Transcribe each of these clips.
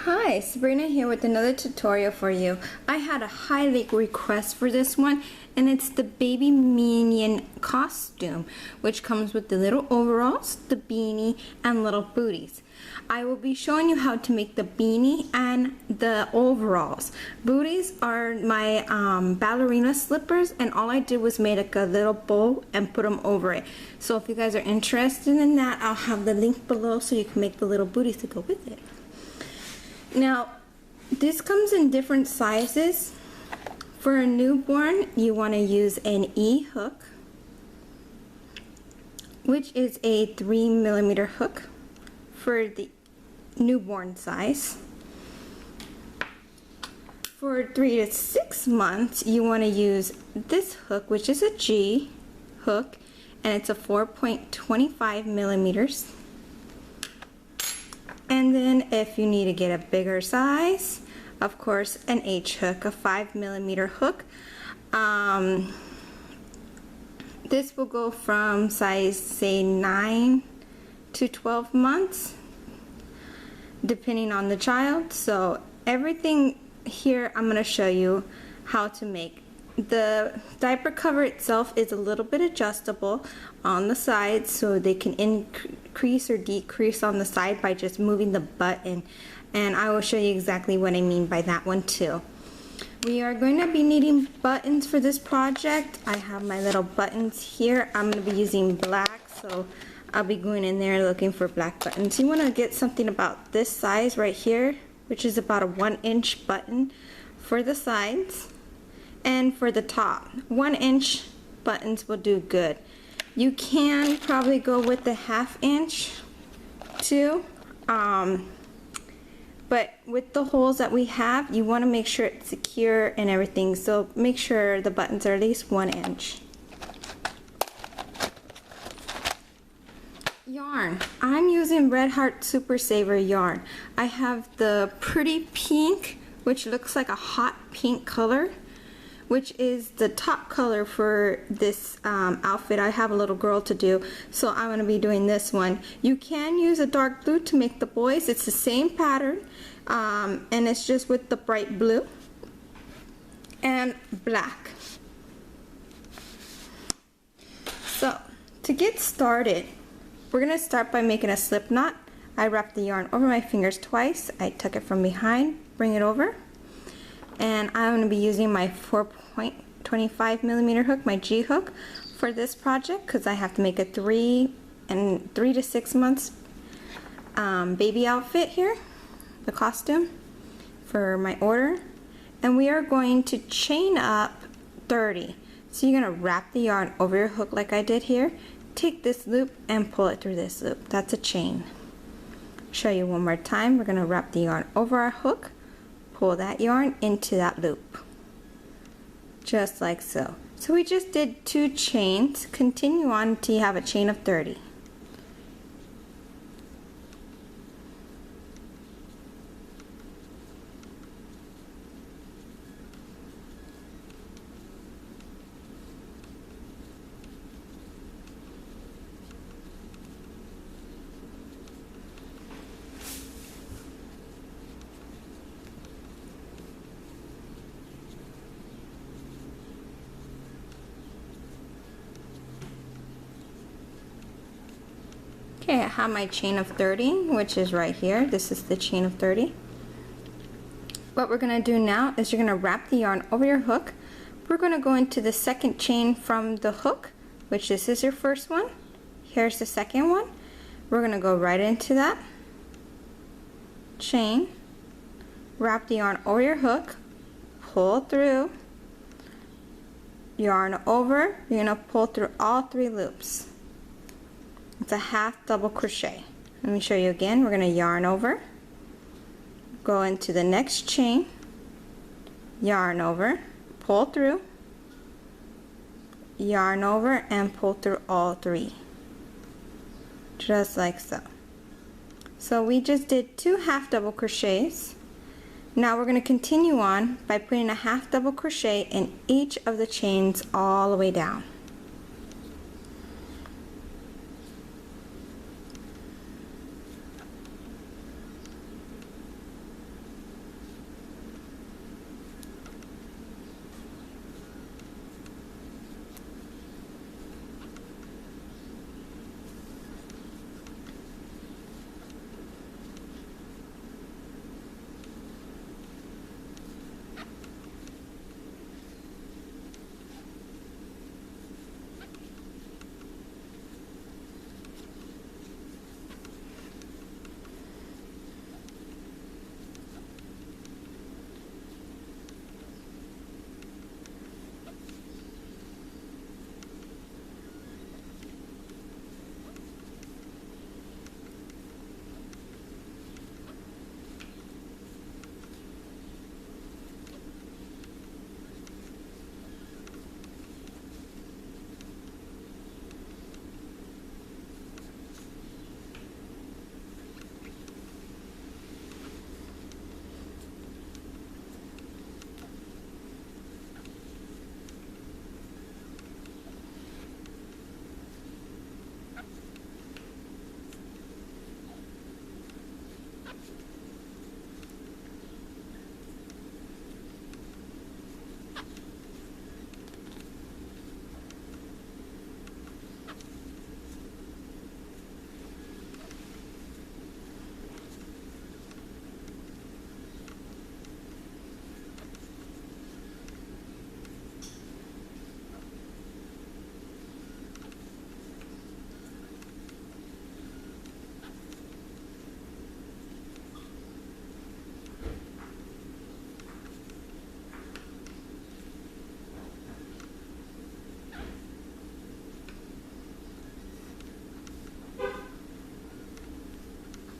Hi, Sabrina here with another tutorial for you. I had a high request for this one, and it's the baby Minion costume, which comes with the little overalls, the beanie, and little booties. I will be showing you how to make the beanie and the overalls. Booties are my ballerina slippers, and all I did was make like a little bow and put them over it. So if you guys are interested in that, I'll have the link below so you can make the little booties to go with it. Now, this comes in different sizes. For a newborn, you want to use an E hook, which is a 3mm hook for the newborn size. For 3 to 6 months, you want to use this hook, which is a G hook, and it's a 4.25mm. And then if you need to get a bigger size, of course, an H hook, a 5mm hook. This will go from size, say, 9 to 12 months, depending on the child. So everything here I'm going to show you how to make. The diaper cover itself is a little bit adjustable on the sides, so they can increase or decrease on the side by just moving the button, and I will show you exactly what I mean by that one too. We are going to be needing buttons for this project. I have my little buttons here. I'm going to be using black, so I'll be going in there looking for black buttons. You want to get something about this size right here, which is about a 1-inch button for the sides. And for the top, 1-inch buttons will do good. You can probably go with the 1/2 inch too, but with the holes that we have, you want to make sure it's secure and everything, so make sure the buttons are at least 1 inch. Yarn. I'm using Red Heart Super Saver yarn. I have the pretty pink, which looks like a hot pink color, which is the top color for this outfit. I have a little girl to do, so I'm going to be doing this one. You can use a dark blue to make the boys. It's the same pattern, and it's just with the bright blue and black. So to get started, we're going to start by making a slip knot. I wrap the yarn over my fingers twice. I tuck it from behind, bring it over, and I'm going to be using my 4.25mm hook, my G hook, for this project because I have to make a 3 to 6 months baby outfit here, the costume for my order. And we are going to chain up 30. So you're going to wrap the yarn over your hook like I did here, take this loop and pull it through this loop. That's a chain. Show you one more time. We're going to wrap the yarn over our hook, pull that yarn into that loop, just like so. So we just did 2 chains. Continue on until you have a chain of 30. Okay, I have my chain of 30, which is right here. This is the chain of 30. What we're going to do now is you're going to wrap the yarn over your hook. We're going to go into the second chain from the hook, which this is your first one. Here's the second one. We're going to go right into that chain, wrap the yarn over your hook, pull through, yarn over. You're going to pull through all 3 loops. It's a 1/2 double crochet. Let me show you again. We're going to yarn over, go into the next chain, yarn over, pull through, yarn over, and pull through all 3, just like so. So we just did 2 1/2 double crochets. Now we're going to continue on by putting a 1/2 double crochet in each of the chains all the way down.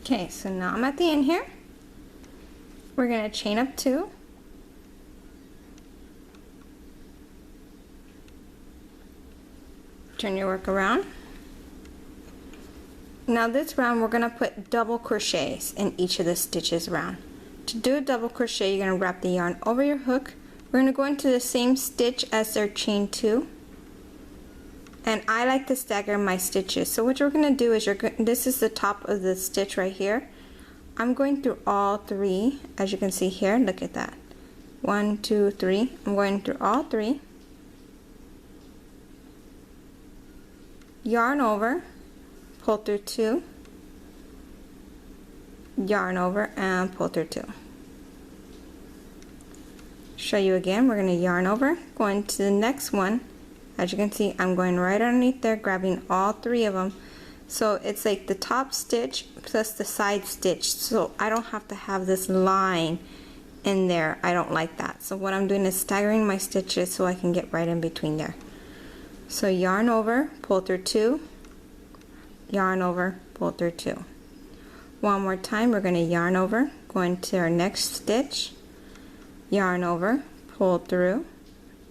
Okay, so now I'm at the end here. We're going to chain up 2. Turn your work around. Now this round we're going to put double crochets in each of the stitches round. To do a double crochet, you're going to wrap the yarn over your hook. We're going to go into the same stitch as our chain 2. And I like to stagger my stitches. So what you're going to do is this is the top of the stitch right here. I'm going through all 3, as you can see here. Look at that. 1, 2, 3. I'm going through all 3. Yarn over, pull through 2, yarn over, and pull through 2. Show you again. We're going to yarn over, going to the next one. As you can see, I'm going right underneath there, grabbing all 3 of them. So it's like the top stitch plus the side stitch, so I don't have to have this line in there. I don't like that. So what I'm doing is staggering my stitches so I can get right in between there. So yarn over, pull through 2, yarn over, pull through 2. One more time, we're going to yarn over, go into our next stitch, yarn over, pull through,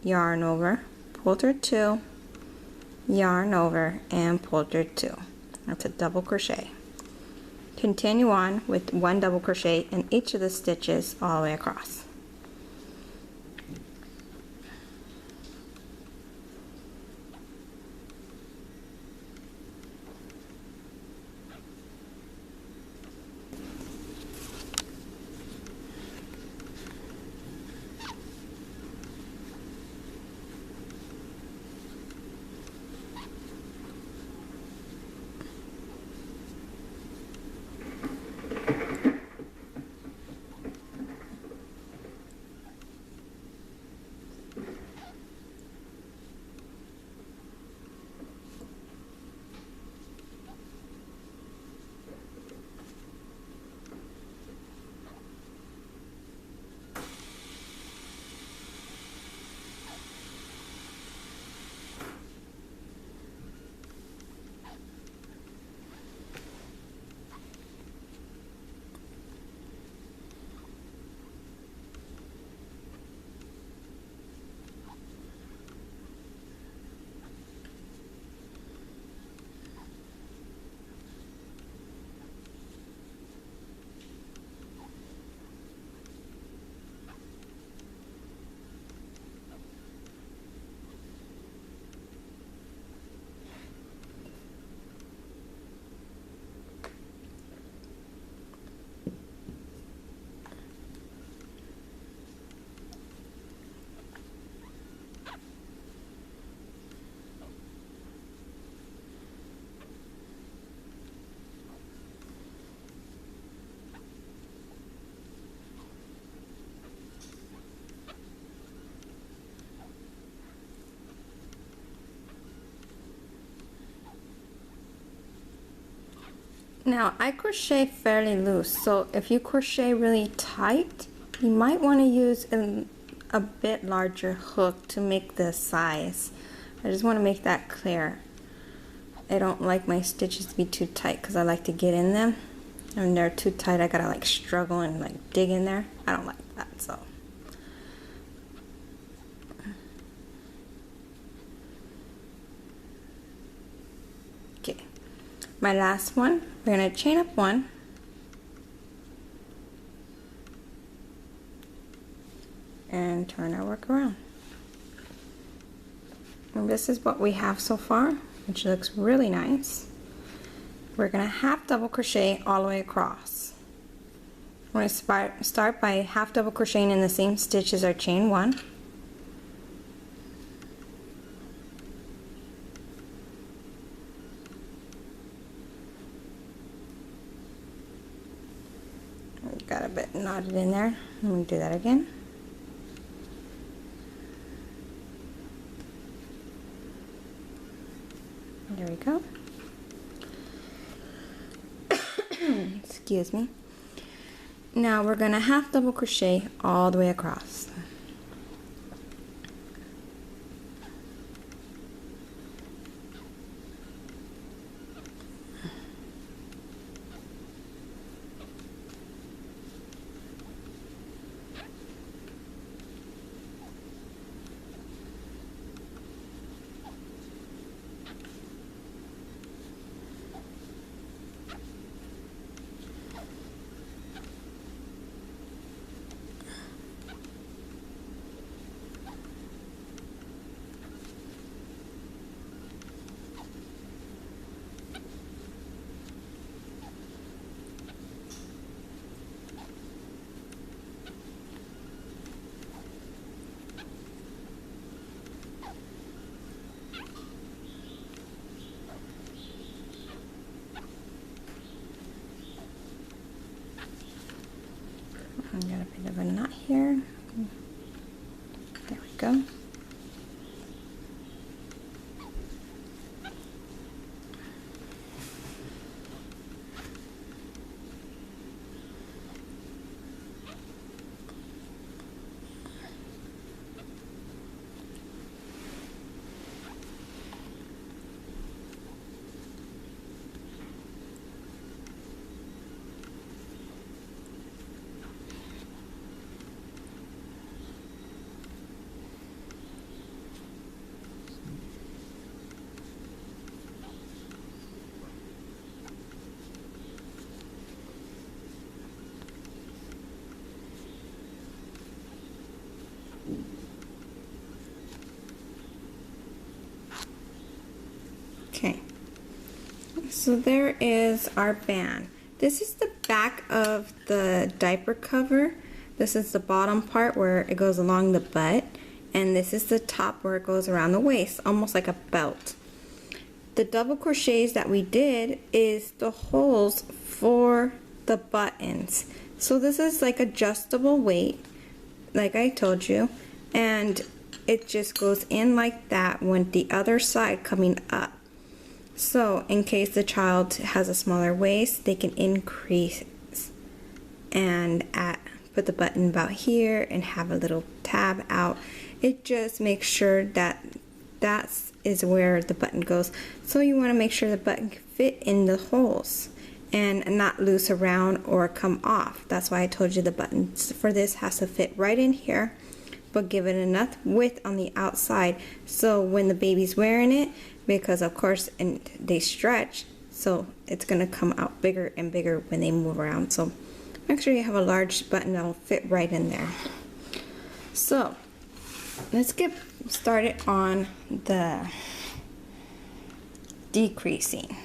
yarn over, pull through 2, yarn over, and pull through 2. That's a double crochet. Continue on with 1 double crochet in each of the stitches all the way across. Now I crochet fairly loose, so if you crochet really tight, you might want to use a bit larger hook to make the size. I just want to make that clear. I don't like my stitches to be too tight because I like to get in them. And when they're too tight, I gotta like struggle and like dig in there. I don't like that, so. Okay, my last one, we're gonna chain up 1. And turn our work around. And this is what we have so far, which looks really nice. We're gonna half double crochet all the way across. We're gonna start by half double crocheting in the same stitch as our chain 1. Got a bit knotted in there. Let me do that again. There we go. Excuse me. Now we're gonna half double crochet all the way across. go. Okay, so there is our band. This is the back of the diaper cover. This is the bottom part where it goes along the butt, and this is the top where it goes around the waist, almost like a belt. The double crochets that we did is the holes for the buttons. So this is like adjustable weight, like I told you, and it just goes in like that with the other side coming up. So in case the child has a smaller waist, they can increase and put the button about here and have a little tab out. It just makes sure that that is where the button goes. So you want to make sure the button can fit in the holes and not loose around or come off. That's why I told you the buttons for this has to fit right in here, but give it enough width on the outside so when the baby's wearing it, because of course they stretch, so it's gonna come out bigger and bigger when they move around. So make sure you have a large button that'll fit right in there. So let's get started on the decreasing.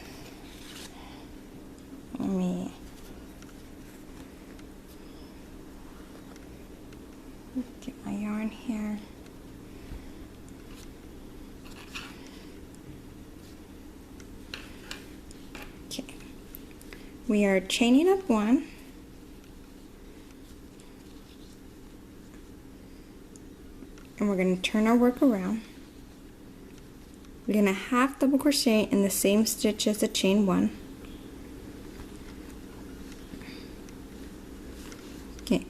Let me get my yarn here. Okay, we are chaining up one, and we're going to turn our work around. We're going to half double crochet in the same stitch as the chain one. Okay,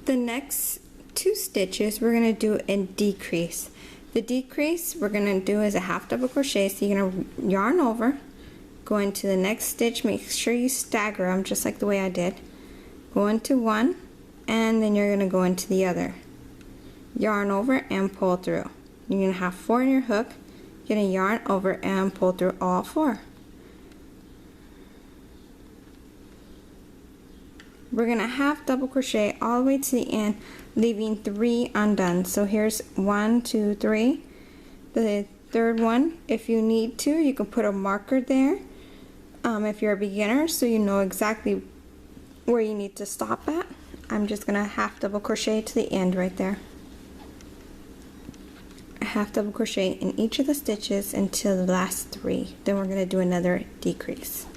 the next 2 stitches we're going to do a decrease. The decrease we're going to do is a half double crochet, so you're going to yarn over, go into the next stitch, make sure you stagger them just like the way I did. Go into one, and then you're going to go into the other. Yarn over and pull through. You're going to have 4 in your hook. You're going to yarn over and pull through all 4. We're going to half double crochet all the way to the end, leaving 3 undone. So here's 1, 2, 3. The third one, if you need to, you can put a marker there if you're a beginner, so you know exactly where you need to stop at. I'm just going to half double crochet to the end right there. Half double crochet in each of the stitches until the last 3. Then we're going to do another decrease.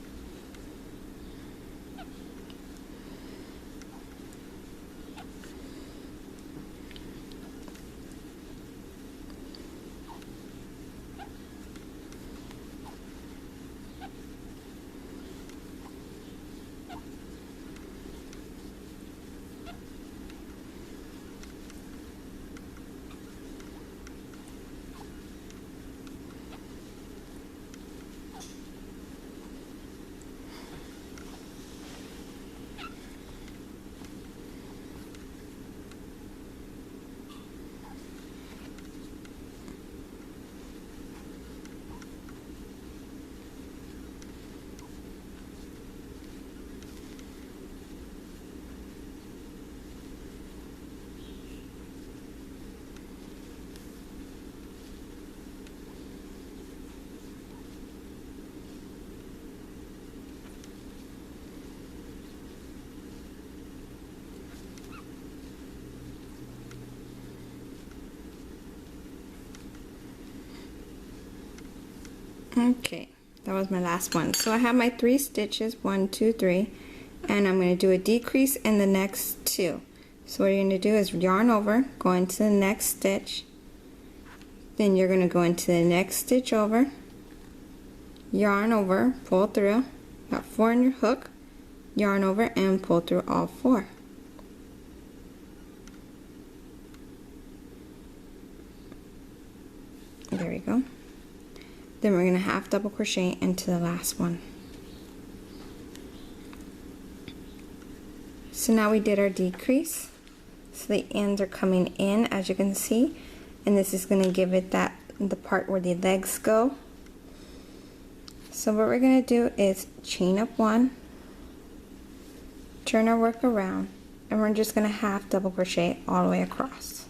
Okay, that was my last one. So I have my 3 stitches, 1, 2, 3, and I'm going to do a decrease in the next 2. So what you're going to do is yarn over, go into the next stitch, Then you're going to go into the next stitch over, yarn over, pull through, got 4 in your hook, yarn over and pull through all 4. There we go. Then we're going to half double crochet into the last one. So now we did our decrease. So the ends are coming in, as you can see, and this is going to give it the part where the legs go. So what we're going to do is chain up 1, turn our work around, and we're just going to half double crochet all the way across.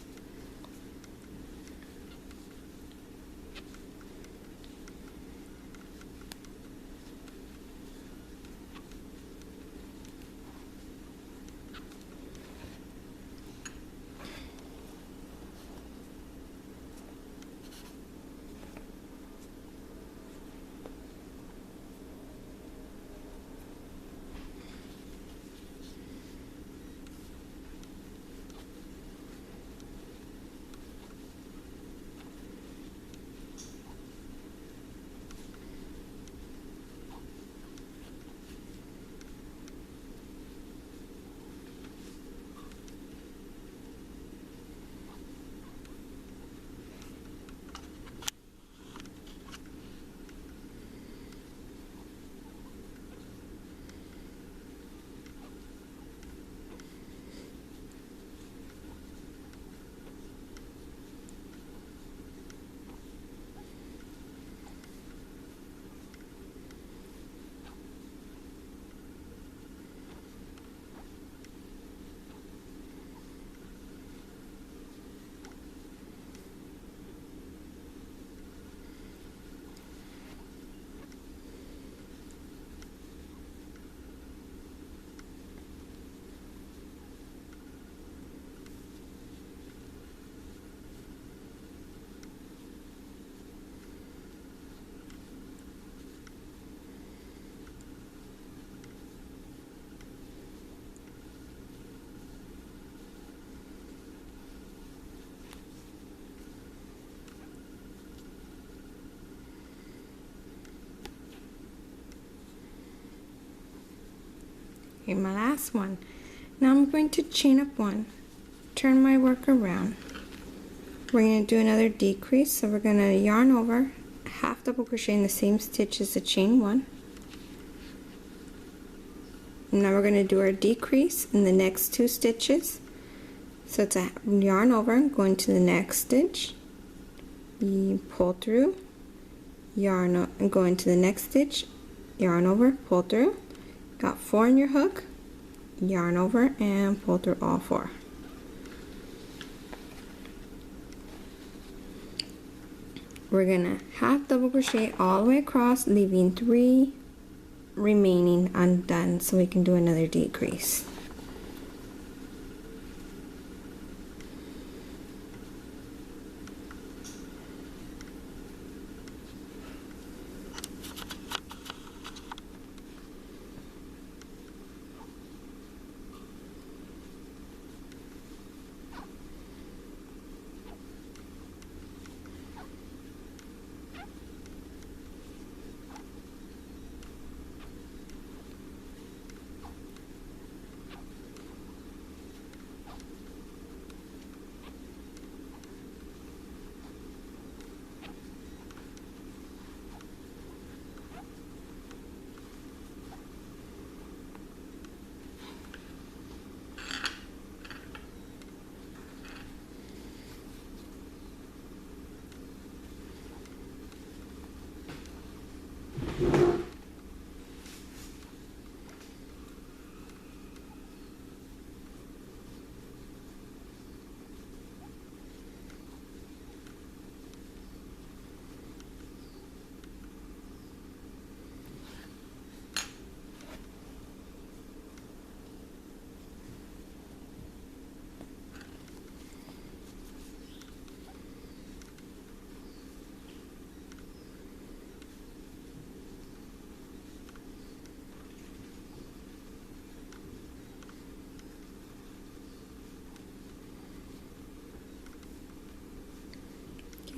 Okay, my last one. Now I'm going to chain up 1, turn my work around. We're going to do another decrease, so we're going to yarn over, half double crochet in the same stitch as the chain 1. And now we're going to do our decrease in the next 2 stitches. So it's a yarn over, go into the next stitch, you pull through, yarn and go into the next stitch, yarn over, pull through. Got 4 in your hook, yarn over and pull through all 4. We're gonna half double crochet all the way across, leaving 3 remaining undone so we can do another decrease.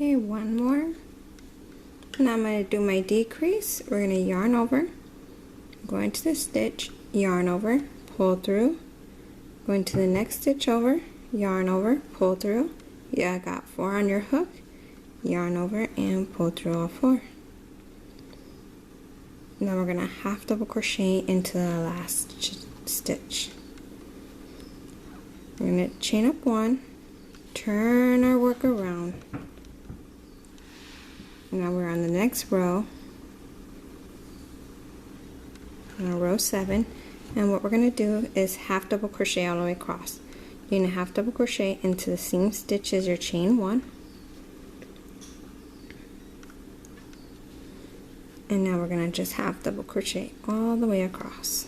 Okay, one more. Now I'm going to do my decrease. We're going to yarn over, go into the stitch, yarn over, pull through, go into the next stitch over, yarn over, pull through. Yeah, I got 4 on your hook, yarn over and pull through all 4. Now we're going to half double crochet into the last stitch. We're going to chain up 1, turn our work around. Now we're on the next row, on row 7, and what we're going to do is half double crochet all the way across. You're going to half double crochet into the same stitch as your chain 1, and now we're going to just half double crochet all the way across.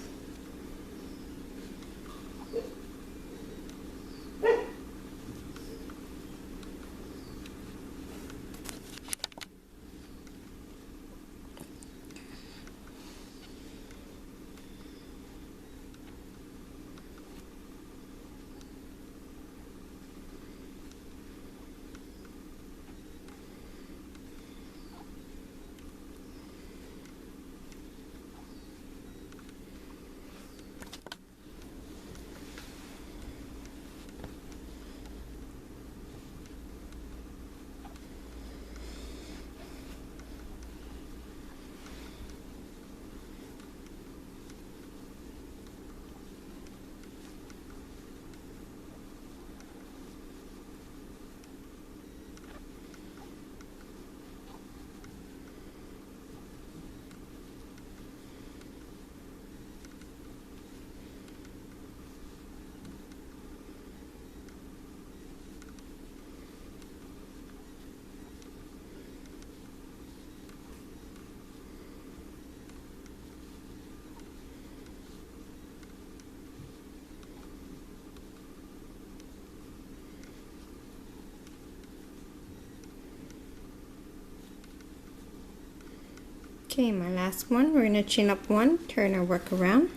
Okay, my last one, we're going to chain up 1, turn our work around.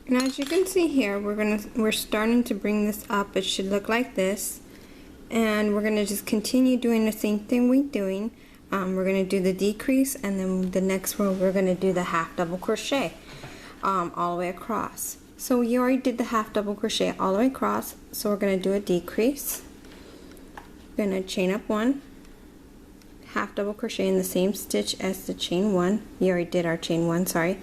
And as you can see here, we're starting to bring this up. It should look like this. And we're going to just continue doing the same thing we're doing. We're going to do the decrease, and then the next row we're going to do the half double crochet all the way across. So you already did the half double crochet all the way across, so we're going to do a decrease. Going to chain up 1, half double crochet in the same stitch as the chain 1. We already did our chain 1, sorry.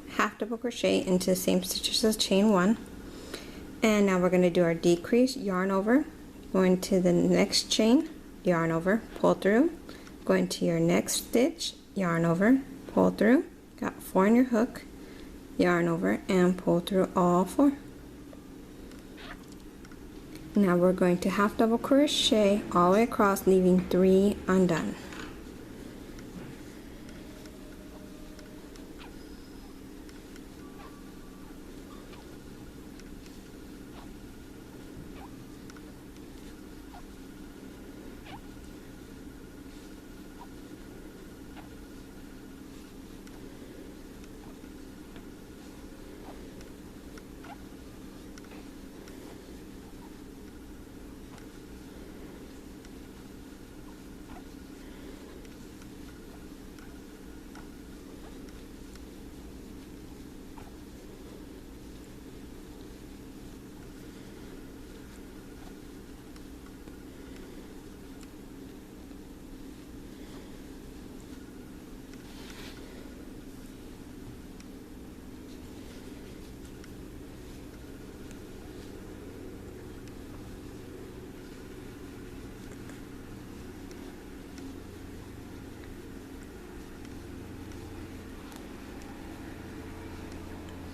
Half double crochet into the same stitch as chain 1. And now we're going to do our decrease, yarn over, go into the next chain, yarn over, pull through, go into your next stitch, yarn over, pull through, got 4 on your hook, yarn over and pull through all 4. Now we're going to half double crochet all the way across, leaving 3 undone.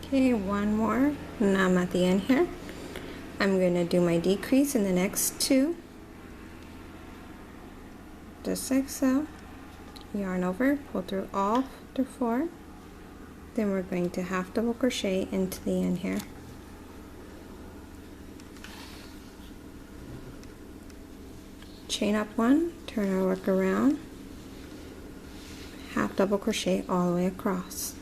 Okay, one more, and I'm at the end here. I'm going to do my decrease in the next 2, just like so. Yarn over, pull through all through 4. Then we're going to half double crochet into the end here. Chain up 1, turn our work around, half double crochet all the way across.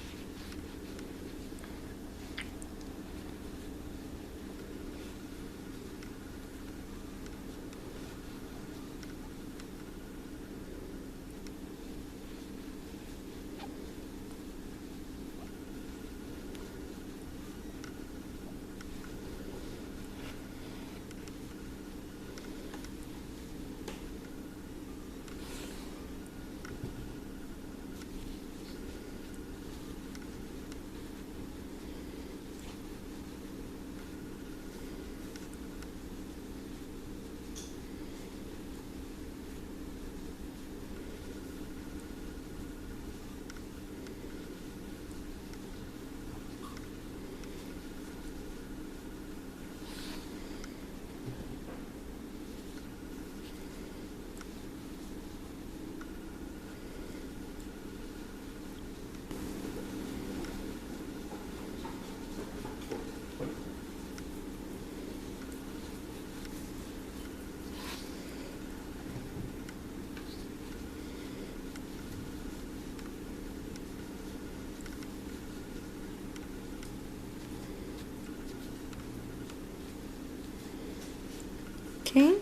Okay,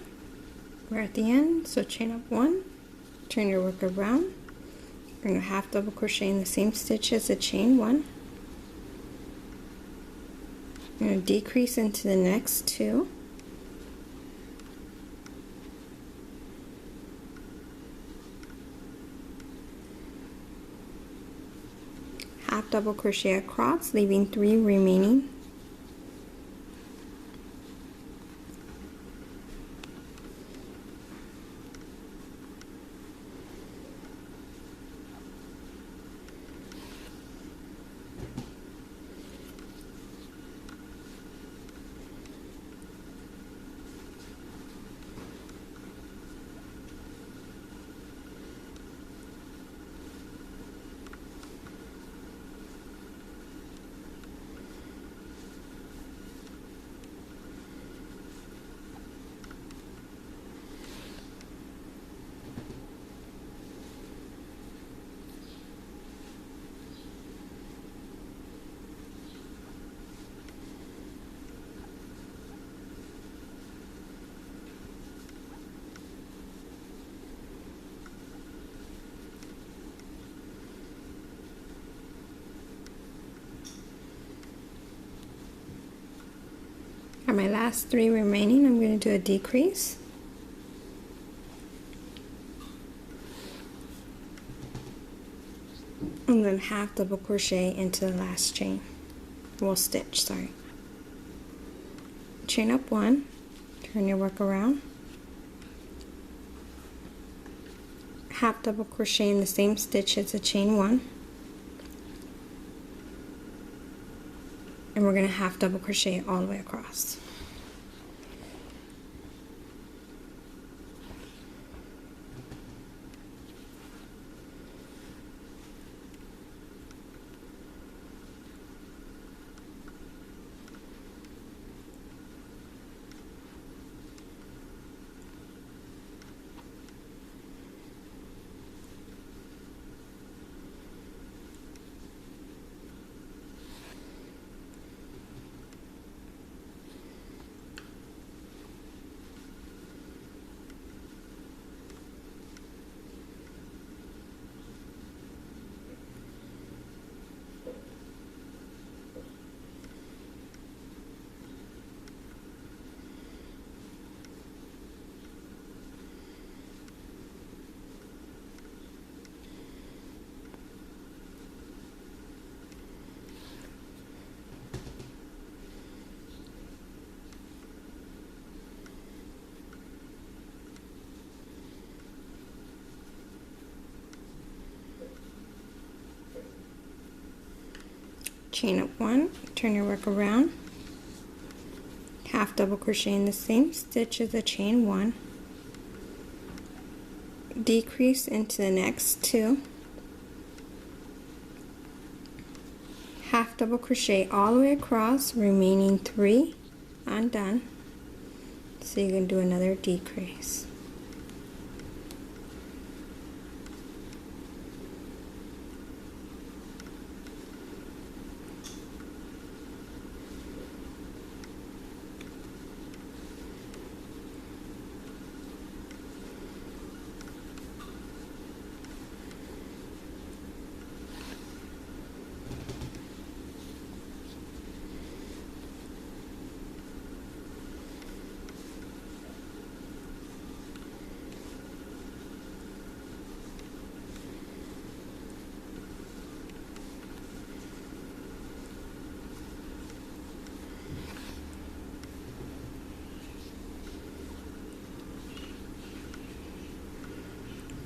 we're at the end, so chain up 1, turn your work around, bring a half double crochet in the same stitch as the chain 1. You're going to decrease into the next 2. Half double crochet across, leaving 3 remaining. For my last 3 remaining, I'm going to do a decrease. And then half double crochet into the last chain. Well, stitch, sorry. Chain up 1, turn your work around. Half double crochet in the same stitch as the chain 1. And we're going to half double crochet all the way across. Chain up 1, turn your work around, half double crochet in the same stitch as the chain 1, decrease into the next 2, half double crochet all the way across, remaining 3 undone, so you can do another decrease.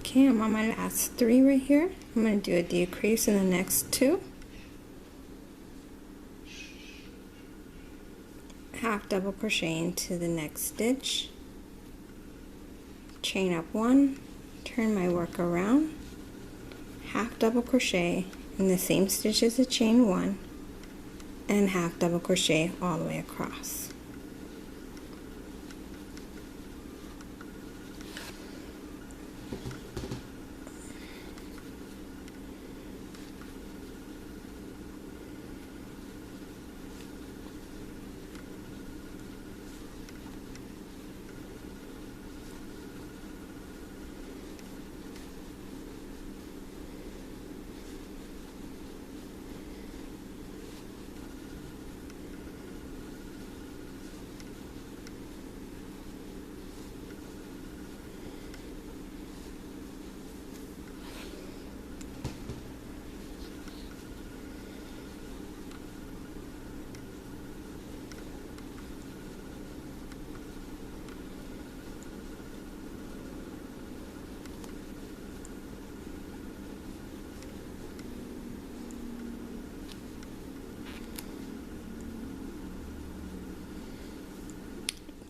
Okay, I'm on my last 3 right here. I'm going to do a decrease in the next 2. Half double crochet into the next stitch. Chain up 1, turn my work around, half double crochet in the same stitch as the chain 1, and half double crochet all the way across.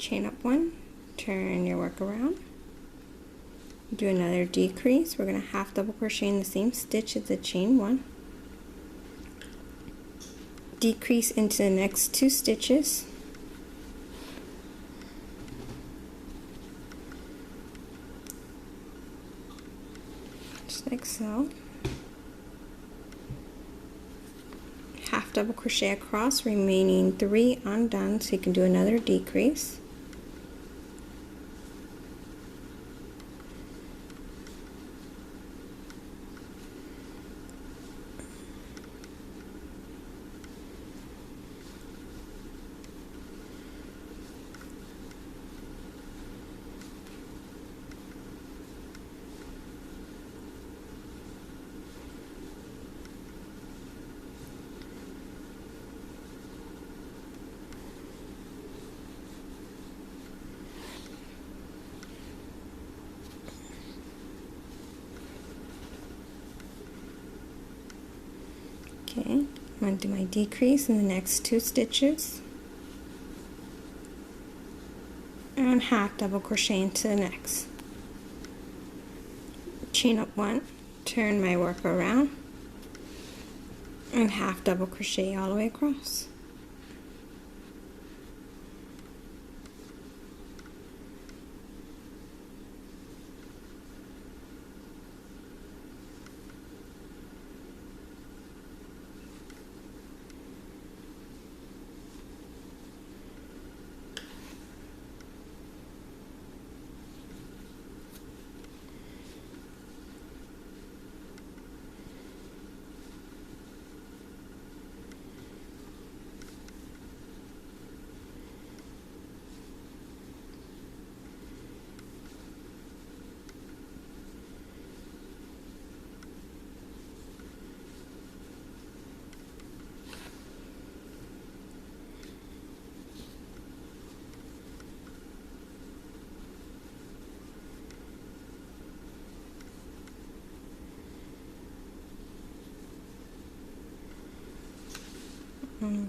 chain up one, turn your work around, do another decrease. We're going to half double crochet in the same stitch as the chain one, decrease into the next 2 stitches, just like so, half double crochet across, remaining 3 undone, so you can do another decrease. Okay, I'm going to do my decrease in the next 2 stitches and half double crochet into the next. Chain up one, turn my work around, and half double crochet all the way across.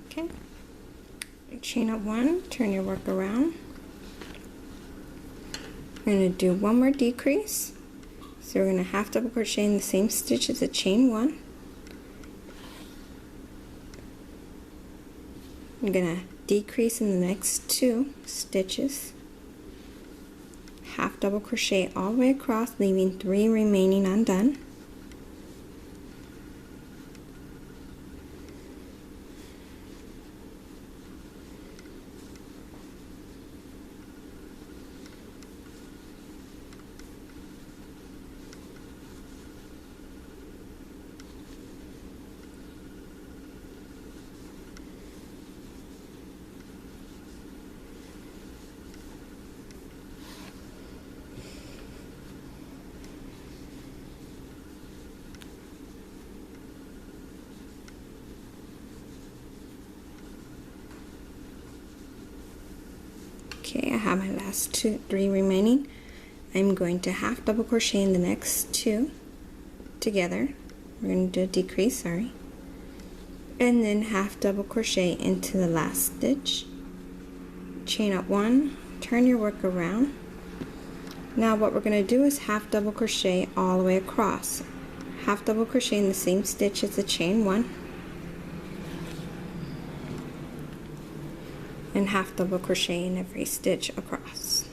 Okay, chain up one, turn your work around. We're going to do one more decrease, so we're going to half double crochet in the same stitch as the chain one. I'm going to decrease in the next 2 stitches, half double crochet all the way across, leaving 3 remaining undone. Okay, I have my last 3 remaining. I'm going to half double crochet in the next 2 together. We're going to do a decrease, sorry. And then half double crochet into the last stitch. Chain up one, turn your work around. Now what we're going to do is half double crochet all the way across. Half double crochet in the same stitch as the chain one. And half double crochet in every stitch across.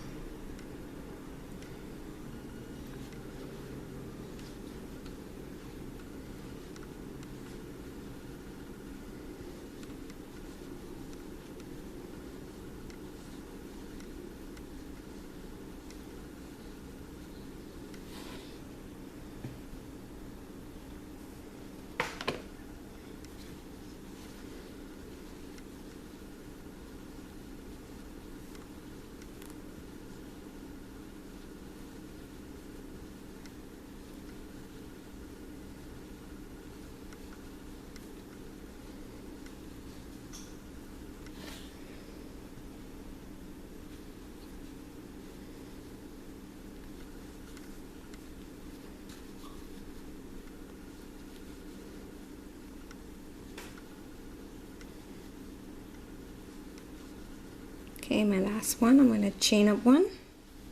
Okay, my last one, I'm going to chain up one,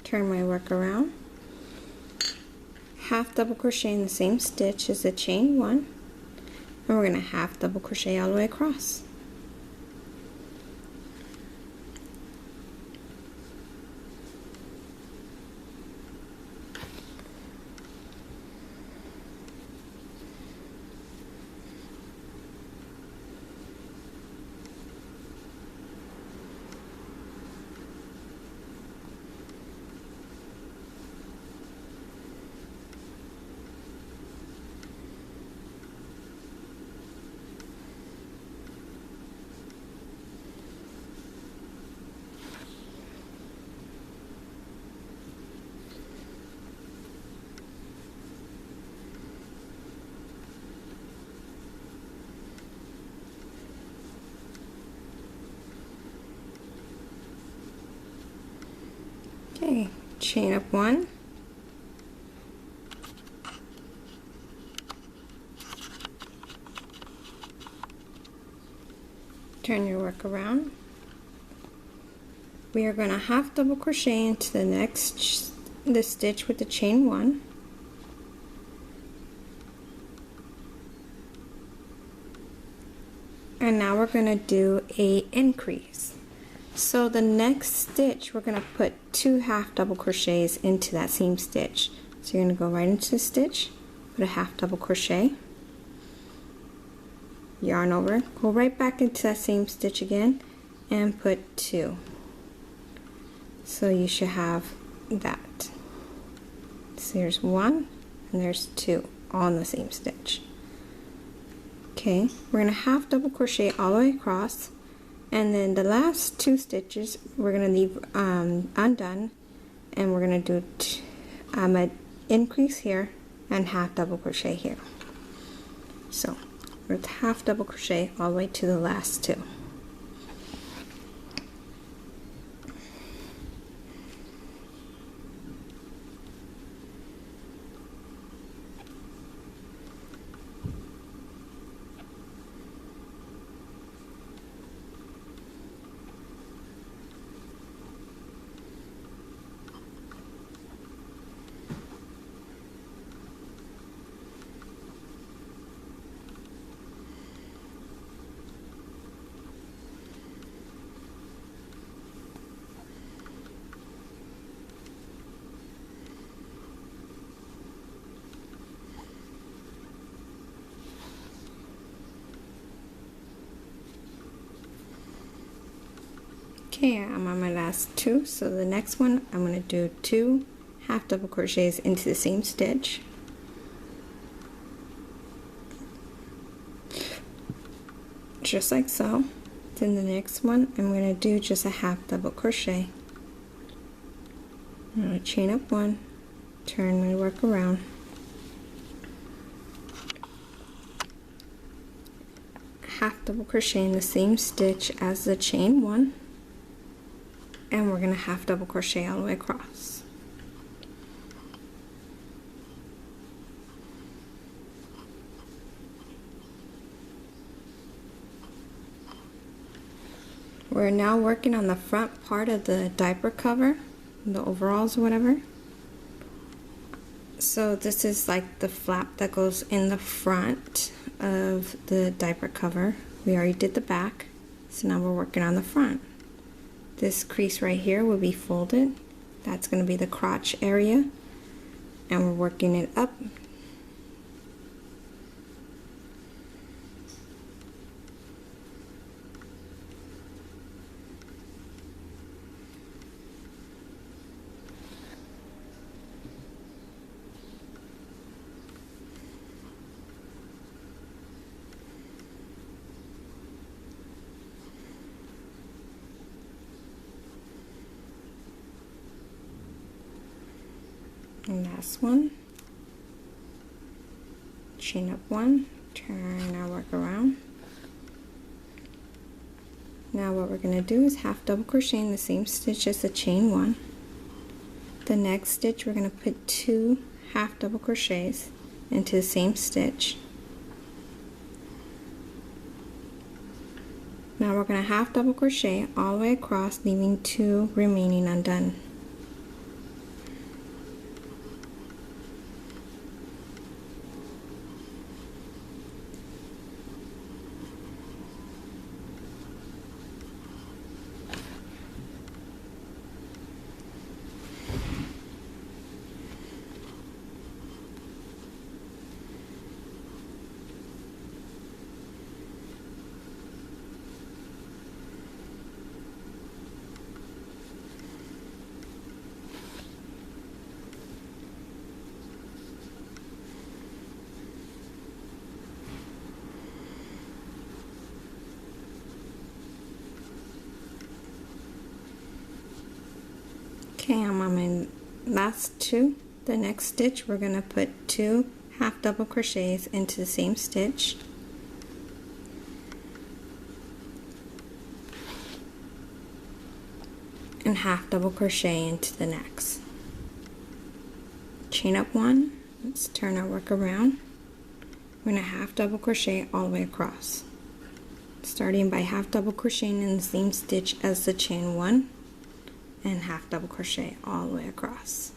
turn my work around, half double crochet in the same stitch as the chain one, and we're going to half double crochet all the way across. Okay, chain up one, turn your work around. We are going to half double crochet into the stitch with the chain one, and now we're going to do a increase. So the next stitch, we're going to put 2 half double crochets into that same stitch. So you're going to go right into the stitch, put a half double crochet, yarn over, go right back into that same stitch again, and put 2. So you should have that. So there's 1 and there's 2 all in the same stitch. Okay, we're going to half double crochet all the way across. And then the last 2 stitches we're going to leave undone, and we're going to do an increase here and half double crochet here. So we're going to half double crochet all the way to the last 2. Okay, I'm on my last 2, so the next one I'm going to do 2 half double crochets into the same stitch, just like so. Then the next one I'm going to do just a half double crochet. I'm going to chain up one, turn my work around, half double crochet in the same stitch as the chain one, and we're going to half double crochet all the way across. We're now working on the front part of the diaper cover, the overalls or whatever. So this is like the flap that goes in the front of the diaper cover. We already did the back, so now we're working on the front. This crease right here will be folded. That's going to be the crotch area, and we're working it up. And last one, chain up one, turn our work around. Now what we're going to do is half double crochet in the same stitch as the chain one. The next stitch we're going to put 2 half double crochets into the same stitch. Now we're going to half double crochet all the way across, leaving 2 remaining undone. Okay, I'm on my last 2. The next stitch we're going to put 2 half double crochets into the same stitch. And half double crochet into the next. Chain up 1. Let's turn our work around. We're going to half double crochet all the way across. Starting by half double crocheting in the same stitch as the chain 1. And half double crochet all the way across.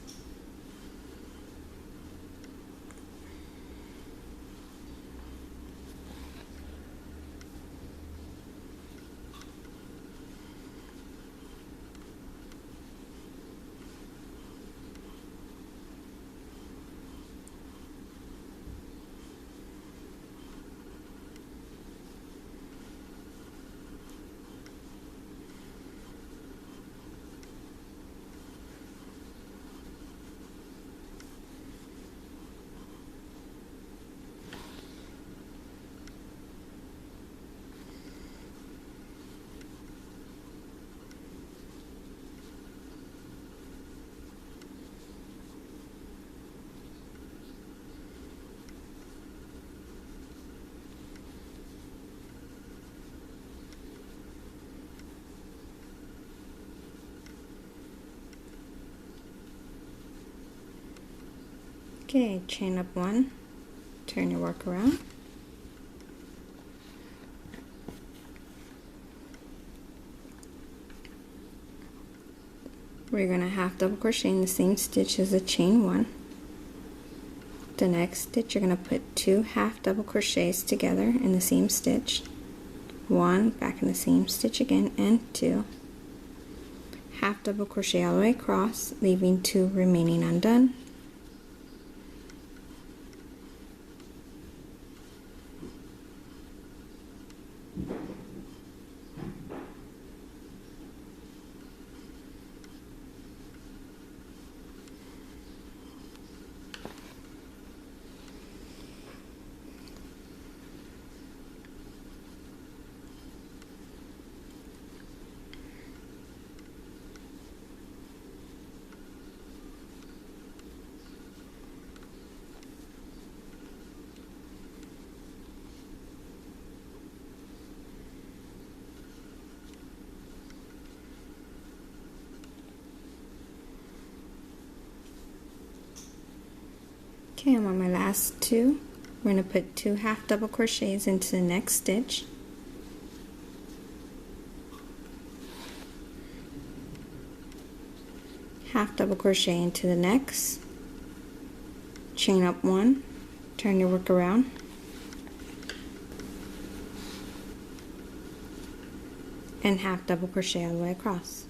Okay, chain up 1, turn your work around. We're going to half double crochet in the same stitch as the chain 1. The next stitch you're going to put 2 half double crochets together in the same stitch. 1 back in the same stitch again, and 2. Half double crochet all the way across, leaving 2 remaining undone. Okay, I'm on my last 2. We're going to put 2 half double crochets into the next stitch. Half double crochet into the next. Chain up 1, turn your work around. And half double crochet all the way across.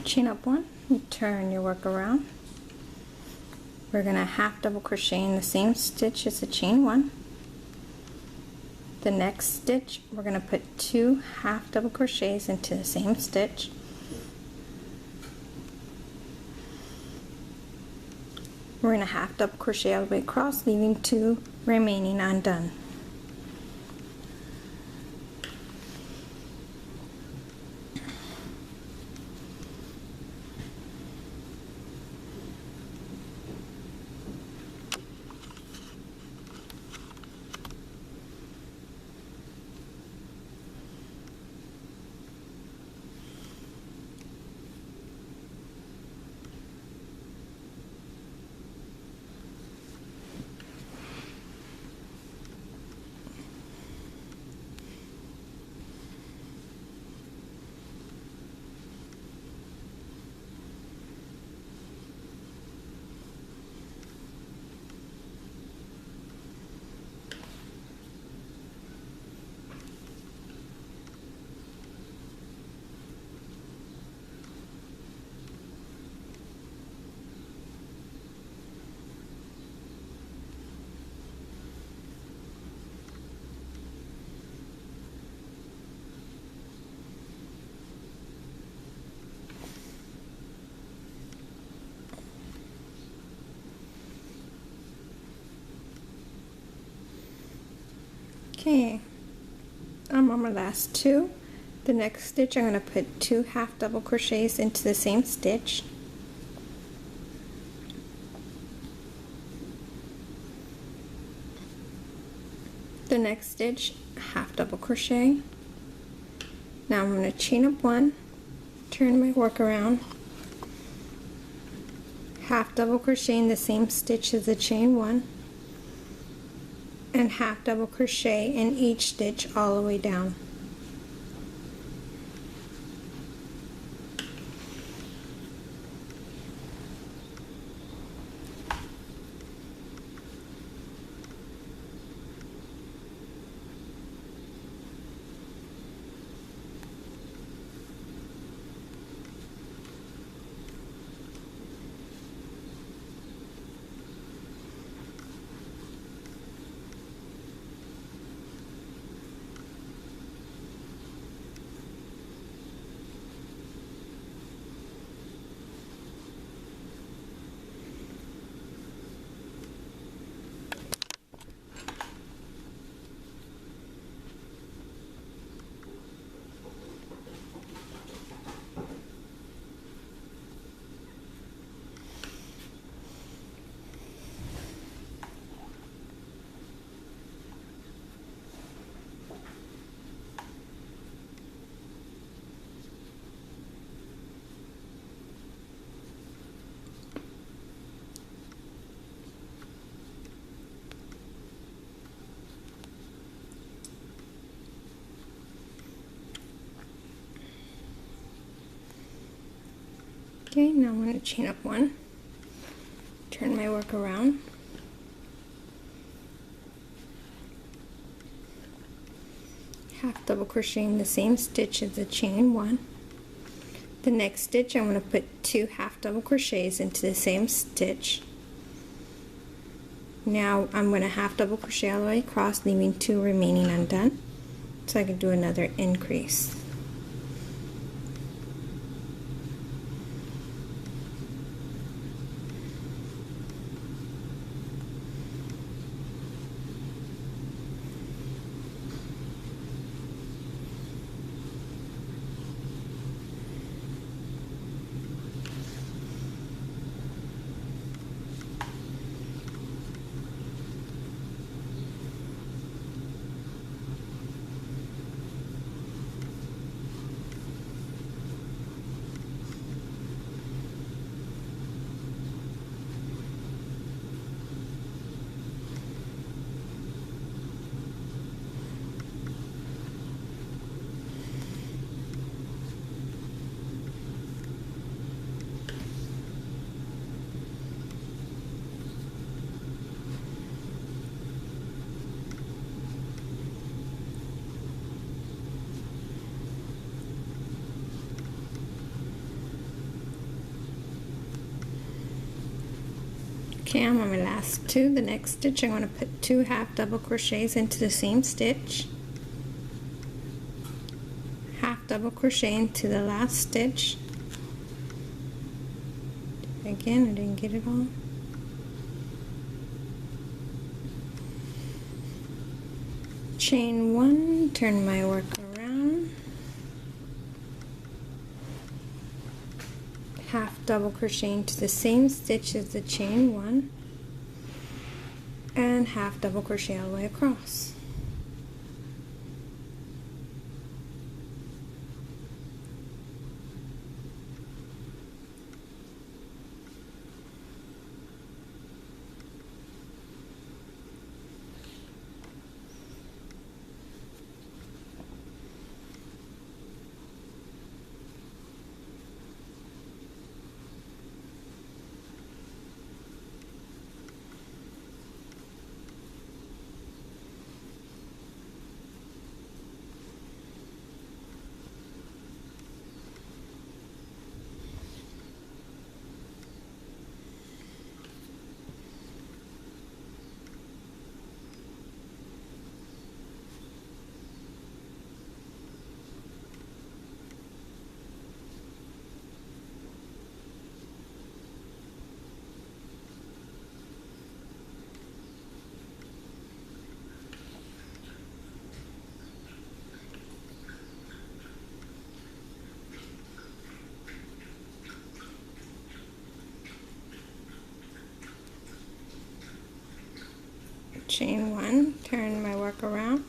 chain up one, and turn your work around. We're going to half double crochet in the same stitch as the chain one. The next stitch, we're going to put 2 half double crochets into the same stitch. We're going to half double crochet all the way across, leaving 2 remaining undone. Okay, I'm on my last 2. The next stitch, I'm going to put 2 half double crochets into the same stitch. The next stitch, half double crochet. Now I'm going to chain up 1, turn my work around, half double crochet in the same stitch as the chain 1, and half double crochet in each stitch all the way down. Okay, now I'm going to chain up 1, turn my work around, half double crochet in the same stitch as the chain 1. The next stitch, I'm going to put 2 half double crochets into the same stitch. Now I'm going to half double crochet all the way across, leaving 2 remaining undone, so I can do another increase. Okay, I'm on my last two. The next stitch, I'm going to put 2 half double crochets into the same stitch. Half double crochet into the last stitch. Again, I didn't get it all. Chain 1, turn my work around. Half double crochet into the same stitch as the chain 1 and half double crochet all the way across. Chain 1, turn my work around,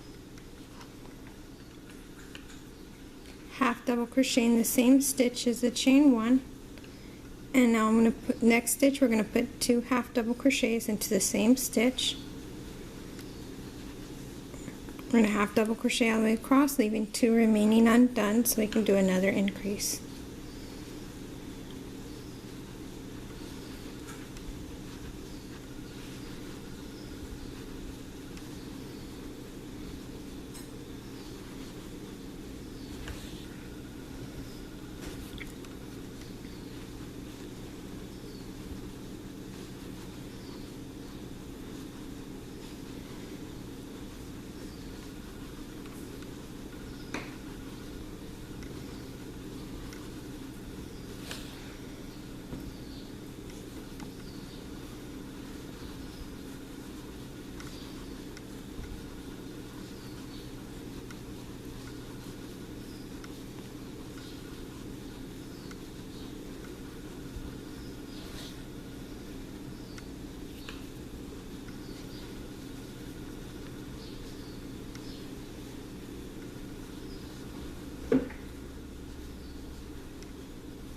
half double crochet in the same stitch as the chain 1, and now I'm going to put, next stitch we're going to put 2 half double crochets into the same stitch. We're going to half double crochet all the way across, leaving 2 remaining undone so we can do another increase.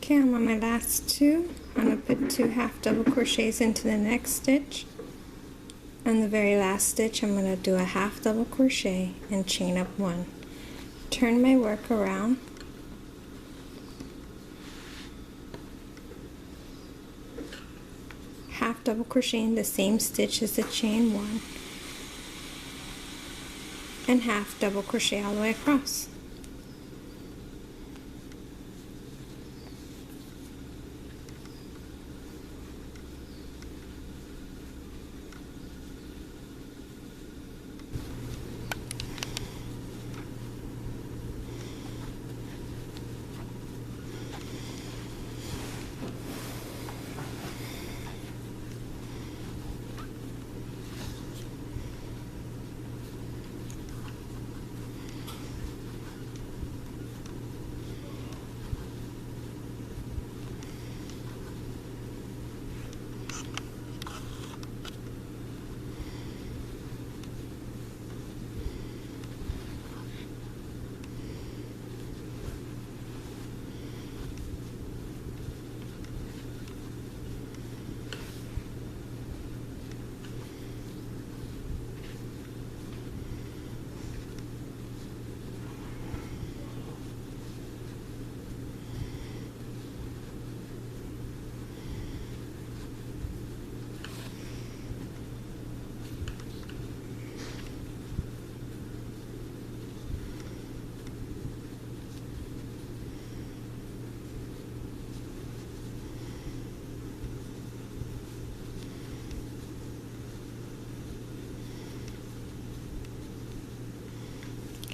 Okay, I'm on my last two. I'm going to put 2 half double crochets into the next stitch. On the very last stitch, I'm going to do a half double crochet and chain up 1. Turn my work around. Half double crochet in the same stitch as the chain 1. And half double crochet all the way across.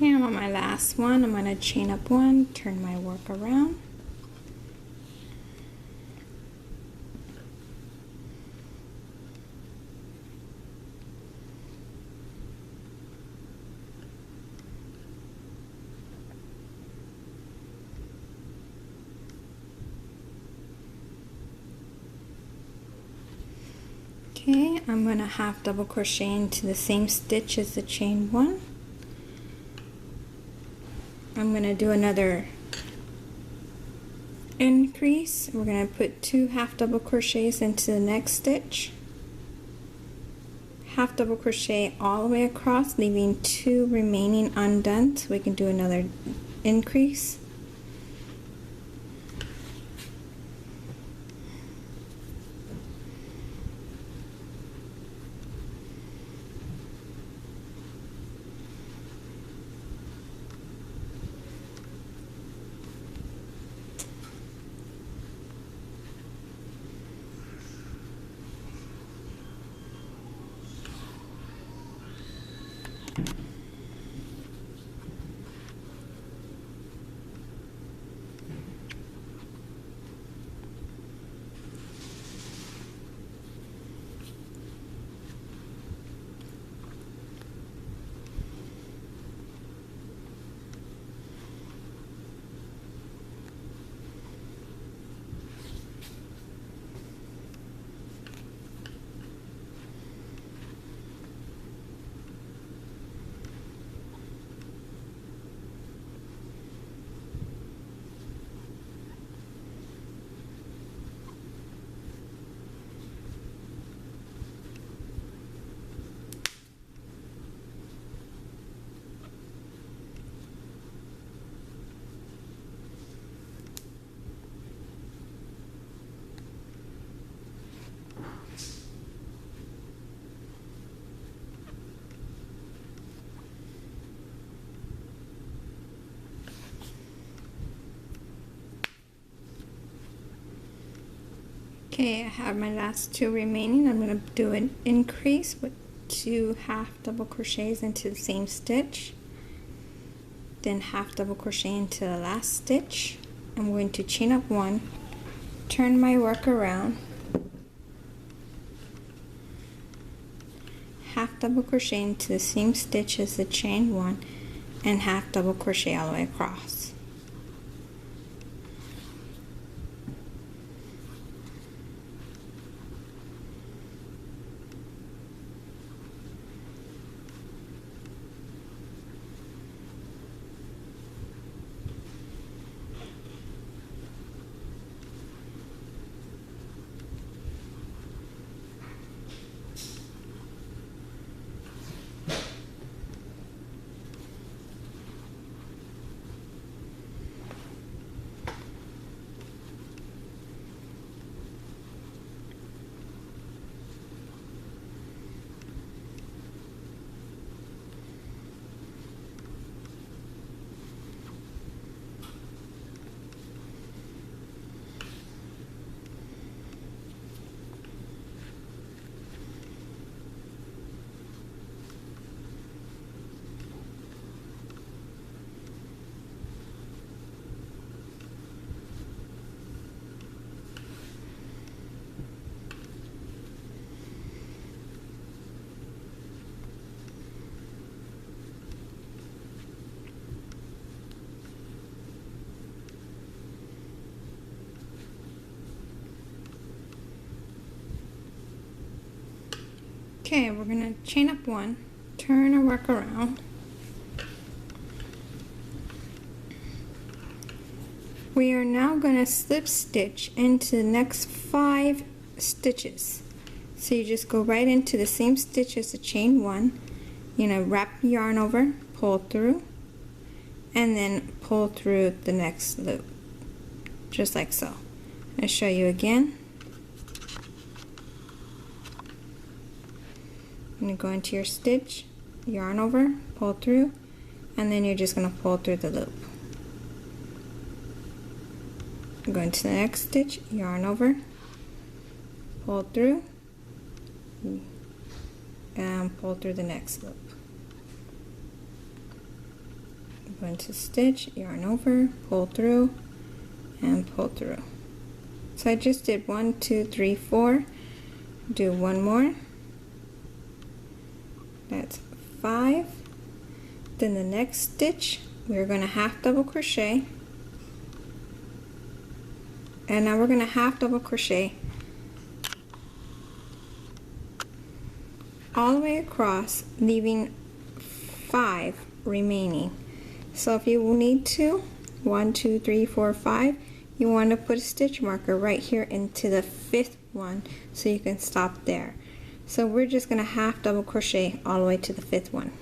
Okay, I'm on my last one. I'm going to chain up one, turn my work around. Okay, I'm going to half double crochet into the same stitch as the chain one. I'm going to do another increase. We're going to put 2 half double crochets into the next stitch. Half double crochet all the way across, leaving 2 remaining undone so we can do another increase. Okay, I have my last 2 remaining. I'm going to do an increase with 2 half double crochets into the same stitch, then half double crochet into the last stitch. I'm going to chain up 1, turn my work around, half double crochet into the same stitch as the chain 1, and half double crochet all the way across. Okay, we're going to chain up 1, turn our work around. We are now going to slip stitch into the next 5 stitches. So you just go right into the same stitch as the chain 1. You're going to wrap the yarn over, pull through, and then pull through the next loop, just like so. I'll show you again. You're going to go into your stitch, yarn over, pull through, and then you're just going to pull through the loop. Go into the next stitch, yarn over, pull through, and pull through the next loop. go into stitch, yarn over, pull through, and pull through. So I just did 1, 2, 3, 4. Do one more. That's 5. Then the next stitch, we're going to half double crochet. And now we're going to half double crochet all the way across, leaving 5 remaining. So if you need to, 1, 2, 3, 4, 5, you want to put a stitch marker right here into the 5th one so you can stop there. So we're just going to half double crochet all the way to the 5th one.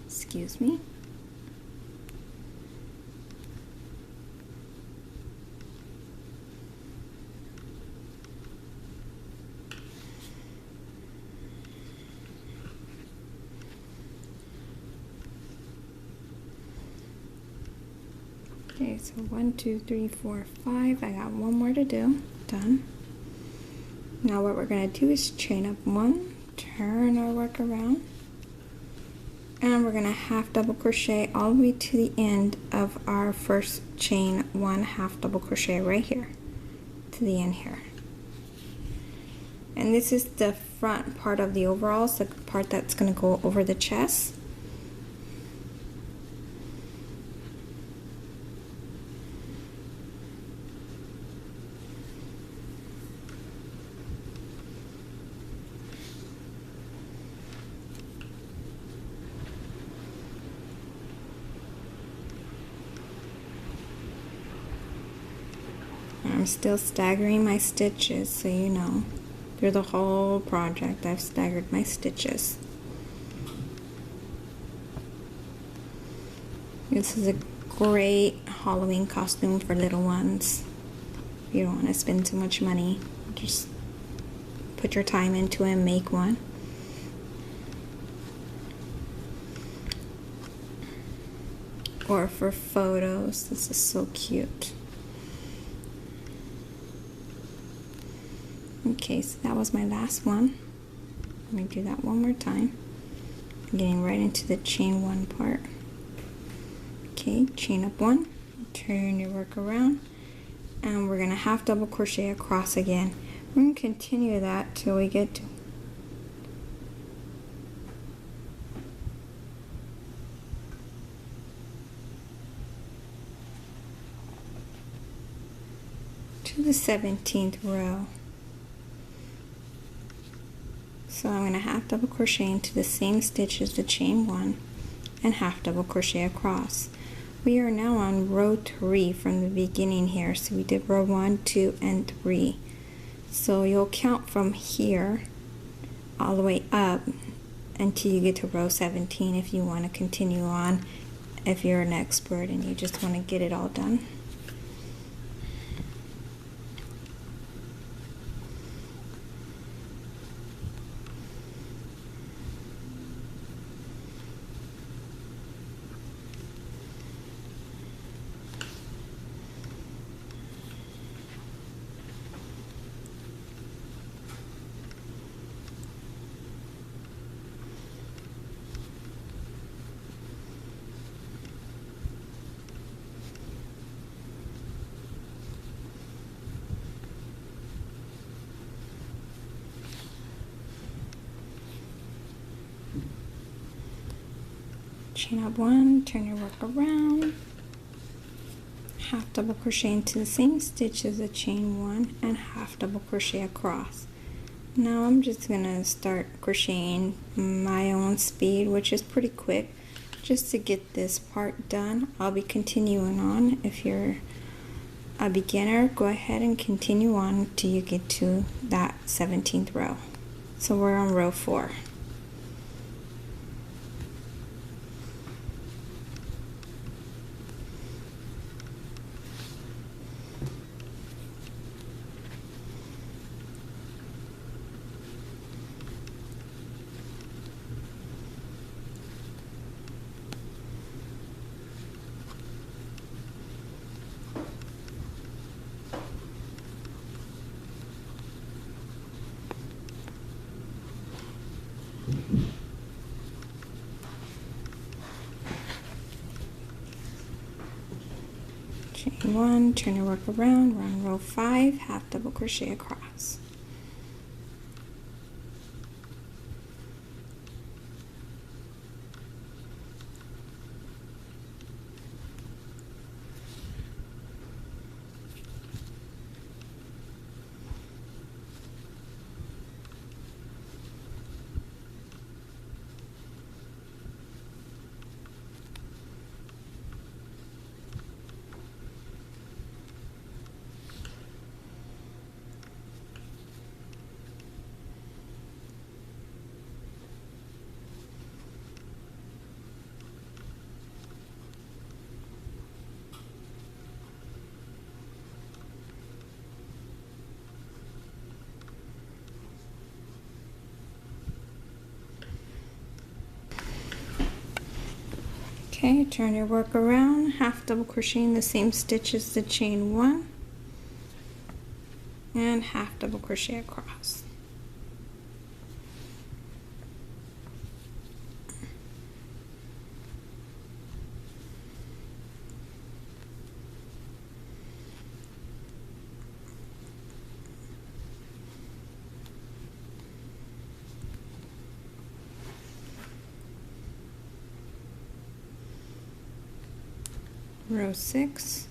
Excuse me. Okay, so 1, 2, 3, 4, 5. I got one more to do. Done. Now what we're going to do is chain up 1, turn our work around, and we're going to half double crochet all the way to the end of our first chain 1 half double crochet right here to the end here. And this is the front part of the overalls, the part that's going to go over the chest. I'm still staggering my stitches, so you know. Through the whole project, I've staggered my stitches. This is a great Halloween costume for little ones. If you don't want to spend too much money, just put your time into it and make one. Or for photos, this is so cute. Okay, so that was my last one. Let me do that one more time. I'm getting right into the chain 1 part. Okay, chain up 1, turn your work around, and we're going to half double crochet across again. We're going to continue that till we get to the 17th row. So I'm going to half double crochet into the same stitch as the chain 1 and half double crochet across. We are now on row 3 from the beginning here. So we did row 1, 2, and 3. So you'll count from here all the way up until you get to row 17 if you want to continue on, if you're an expert and you just want to get it all done. Chain up 1, turn your work around, half double crochet into the same stitch as the chain 1 and half double crochet across. Now I'm just gonna start crocheting my own speed, which is pretty quick, just to get this part done. I'll be continuing on if you're a beginner, go ahead and continue on till you get to that 17th row. So we're on row 4. Chain 1, turn your work around, we're on row 5, half double crochet across. Okay, turn your work around, half double crochet in the same stitch as the chain 1 and half double crochet across. Row 6.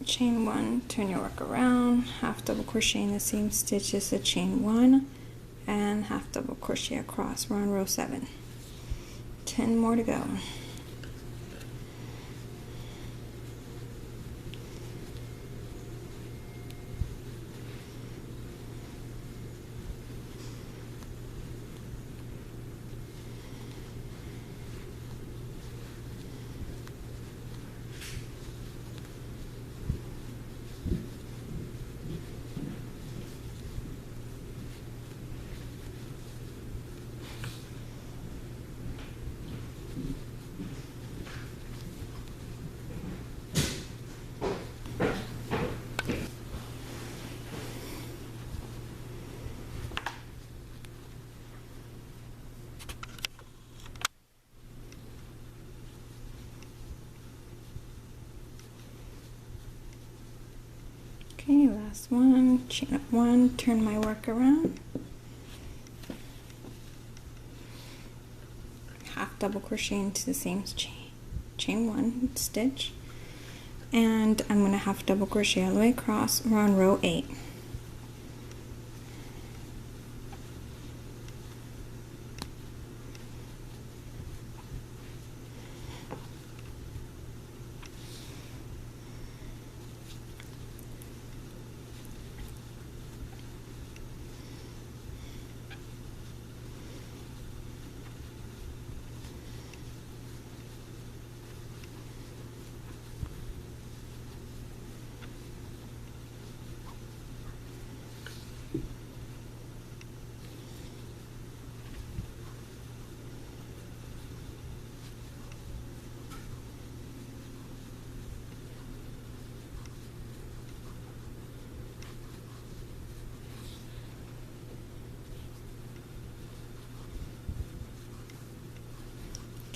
Chain 1, turn your work around, half double crochet in the same stitch as the chain 1 and half double crochet across. We're on row 7. 10 more to go. Okay, last one, chain up 1, turn my work around, half double crochet into the same chain 1 stitch, and I'm going to half double crochet all the way across. We're on row 8.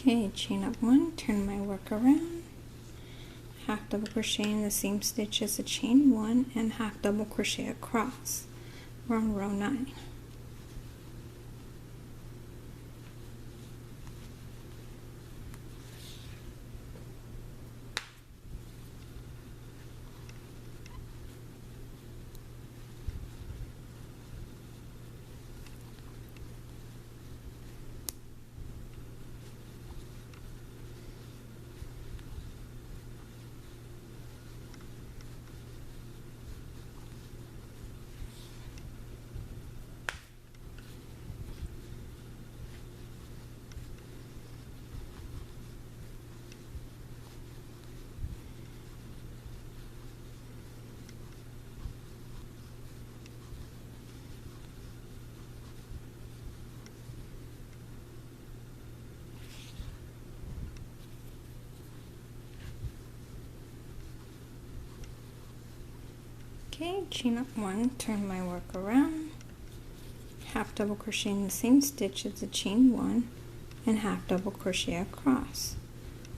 Okay, chain up 1, turn my work around, half double crochet in the same stitch as the chain 1 and half double crochet across. We're on row 9. Okay, chain up 1, turn my work around, half double crochet in the same stitch as the chain 1 and half double crochet across.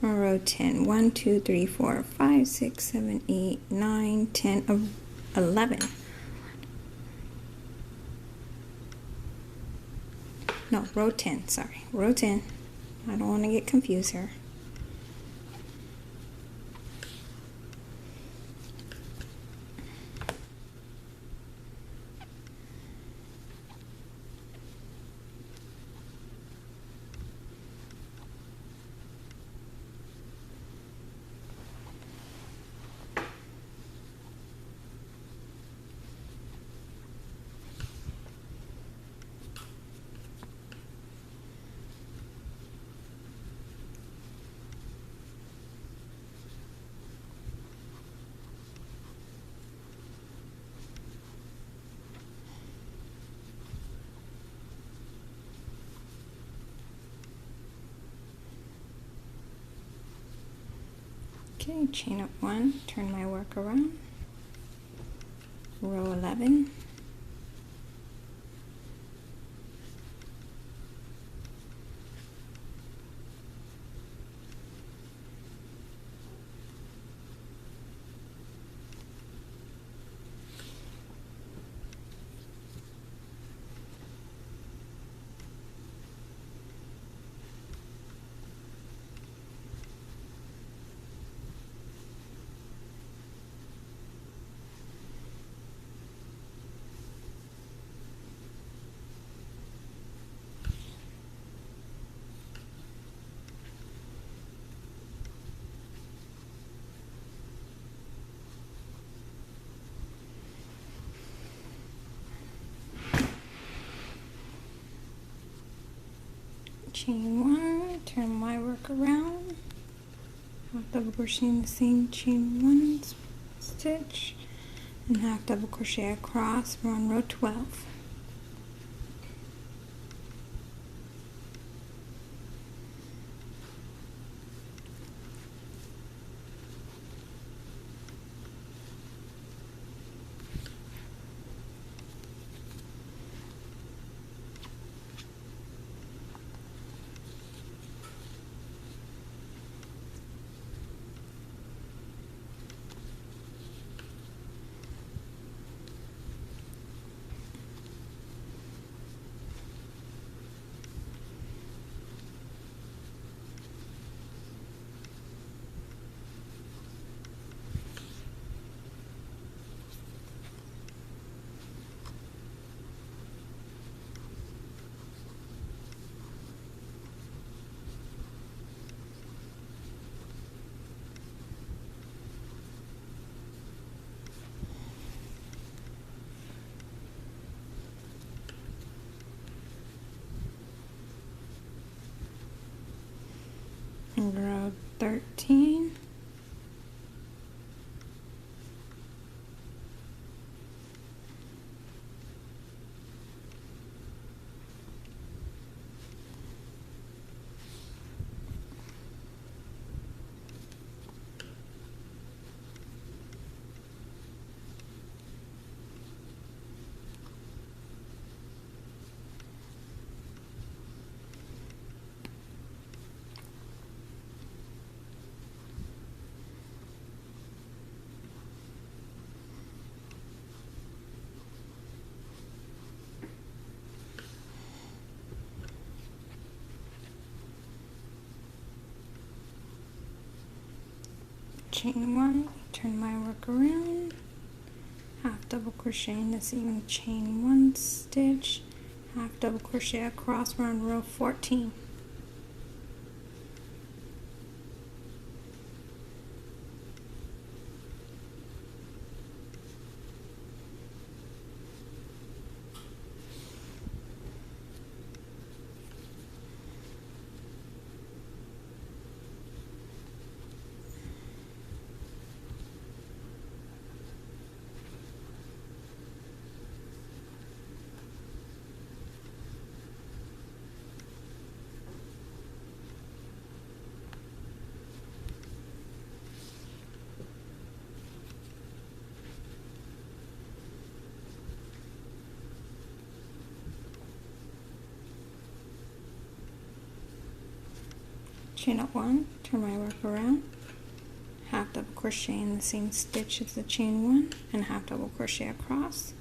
On row 10, 1, 2, 3, 4, 5, 6, 7, 8, 9, 10, 11. No, row 10, sorry, row 10. I don't want to get confused here. Okay, chain up 1, turn my work around, row 11, chain 1, turn my work around, half double crochet in the same chain 1 stitch and half double crochet across. We're on row 12. Row 13. chain 1, turn my work around, half double crochet in the seam, chain 1 stitch, half double crochet across, we're on row 14. Chain up 1, turn my work around, half double crochet in the same stitch as the chain 1, and half double crochet across.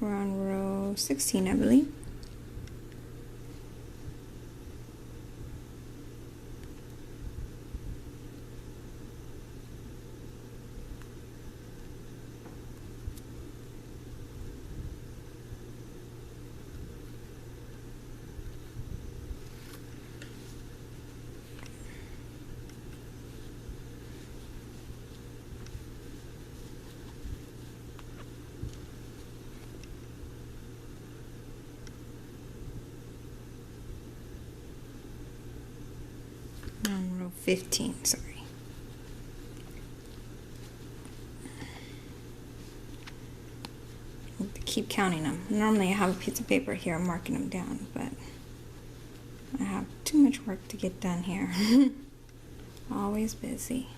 We're on row 16, I believe. On row 15, sorry. I have to keep counting them. Normally I have a piece of paper here, I'm marking them down, but I have too much work to get done here. Always busy.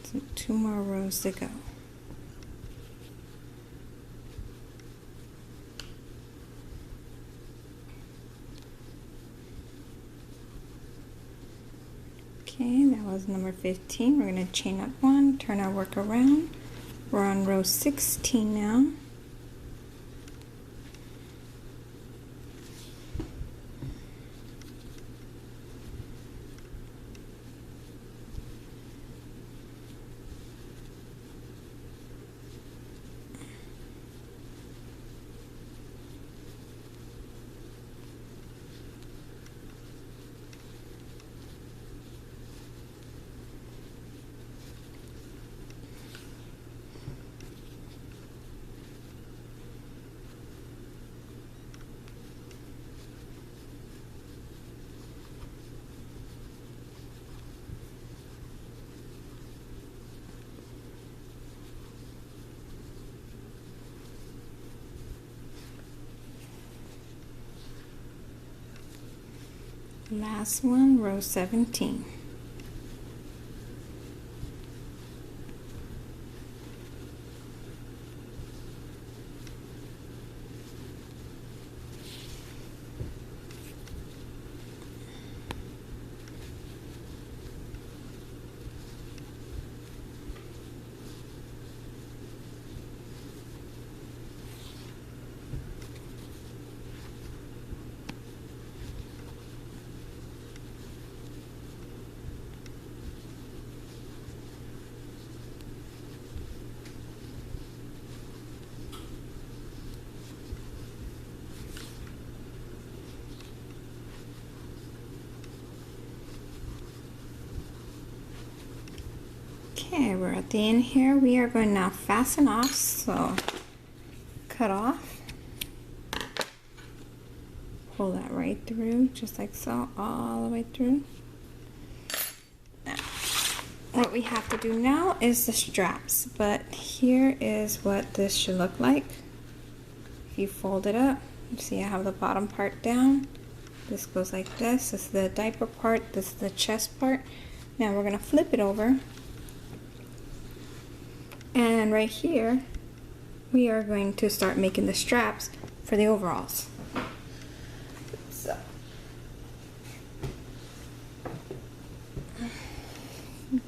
So 2 more rows to go. Okay, that was number 15. We're going to chain up 1, turn our work around. We're on row 16 now. Last one, row 17. Okay, we're at the end here. We are going to now fasten off, so cut off, pull that right through, just like so, all the way through. Now, what we have to do now is the straps, but here is what this should look like. If you fold it up, you see I have the bottom part down. This goes like this. This is the diaper part, this is the chest part. Now we're going to flip it over. And right here, we are going to start making the straps for the overalls. So,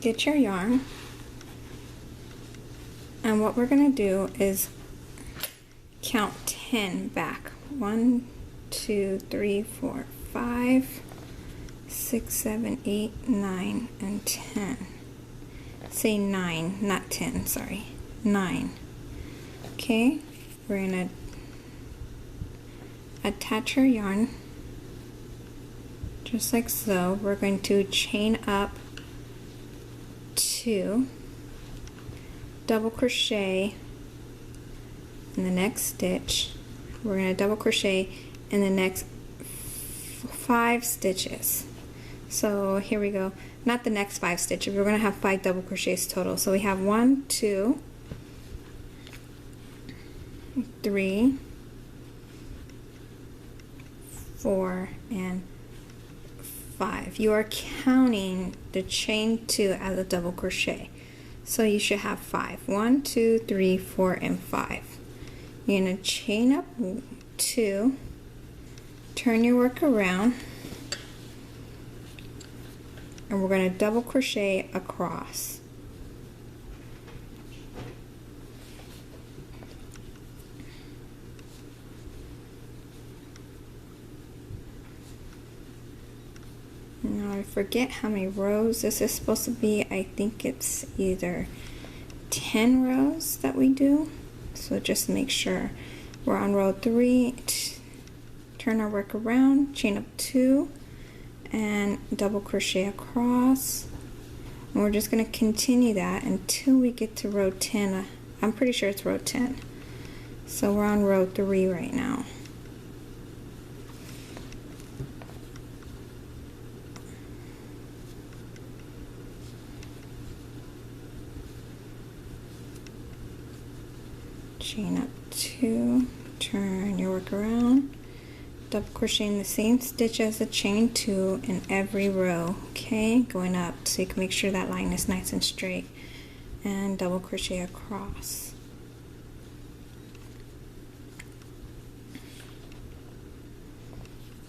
get your yarn. And what we're going to do is count 10 back. 1, 2, 3, 4, 5, 6, 7, 8, 9, and 10. Say 9, not 10, sorry. 9. Okay, we're gonna attach our yarn just like so. We're going to chain up 2, double crochet in the next stitch. We're going to double crochet in the next 5 stitches. So here we go. Not the next 5 stitches. We're going to have 5 double crochets total. So we have 1, 2, 3, 4, and 5. You are counting the chain 2 as a double crochet. So you should have 5. 1, 2, 3, 4, and 5. You're going to chain up 2, turn your work around, and we're going to double crochet across. Now I forget how many rows this is supposed to be. I think it's either 10 rows that we do. So just make sure we're on row 3. Turn our work around, chain up 2, and double crochet across. And we're just going to continue that until we get to row 10. I'm pretty sure it's row 10. So we're on row 3 right now. Chain up 2, turn your work around, double crochet in the same stitch as the chain 2 in every row, okay, going up so you can make sure that line is nice and straight, and double crochet across.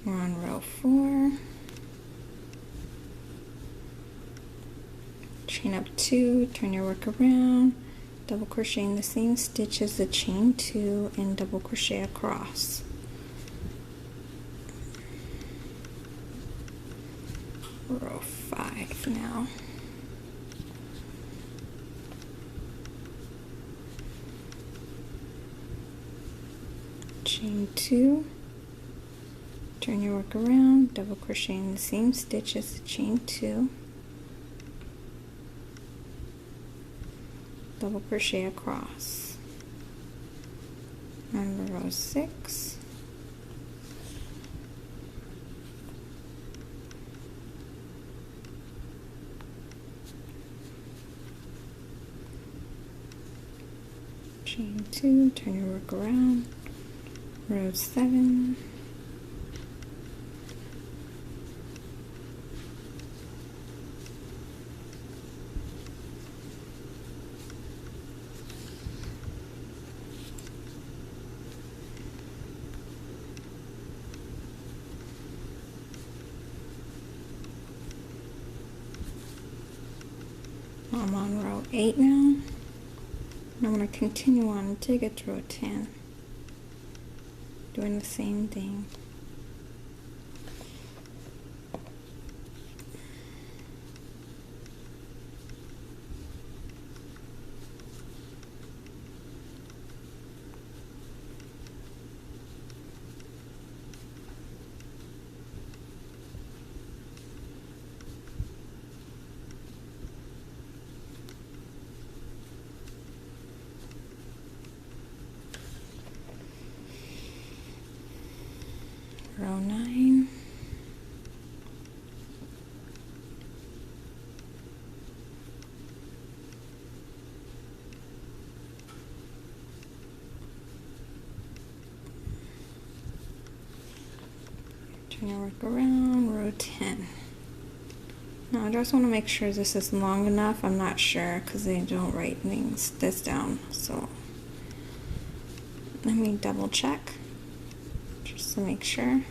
We're on row 4, chain up 2, turn your work around, double crochet in the same stitch as the chain 2, and double crochet across. Row 5 now. Chain 2, turn your work around, double crochet in the same stitch as the chain 2, double crochet across. And row 6. Chain 2, turn your work around, row 7. I'm on row 8 now. I'm going to continue on until I get to row 10, doing the same thing. Row 9. Turn your work around, row 10. Now I just want to make sure this is long enough. I'm not sure because they don't write this down, so let me double check just to make sure.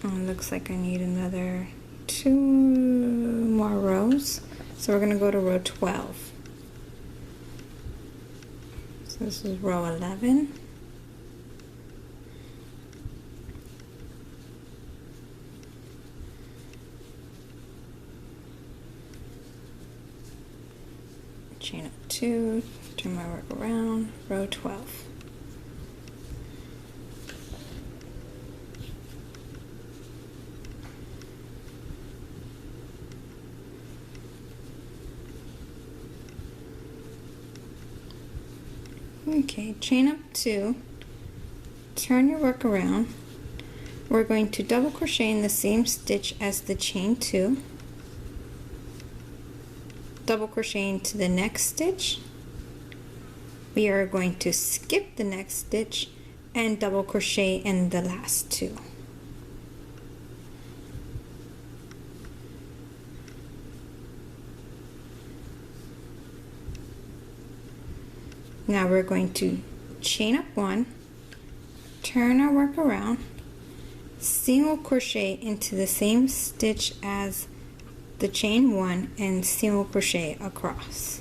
Oh, it looks like I need another 2 more rows So we're going to go to row 12. So this is row 11. Chain up 2, turn my work around, row 12. Okay, chain up 2, turn your work around. We're going to double crochet in the same stitch as the chain 2, double crochet into the next stitch. We are going to skip the next stitch and double crochet in the last 2. Now we're going to chain up 1, turn our work around, single crochet into the same stitch as the chain 1 and single crochet across.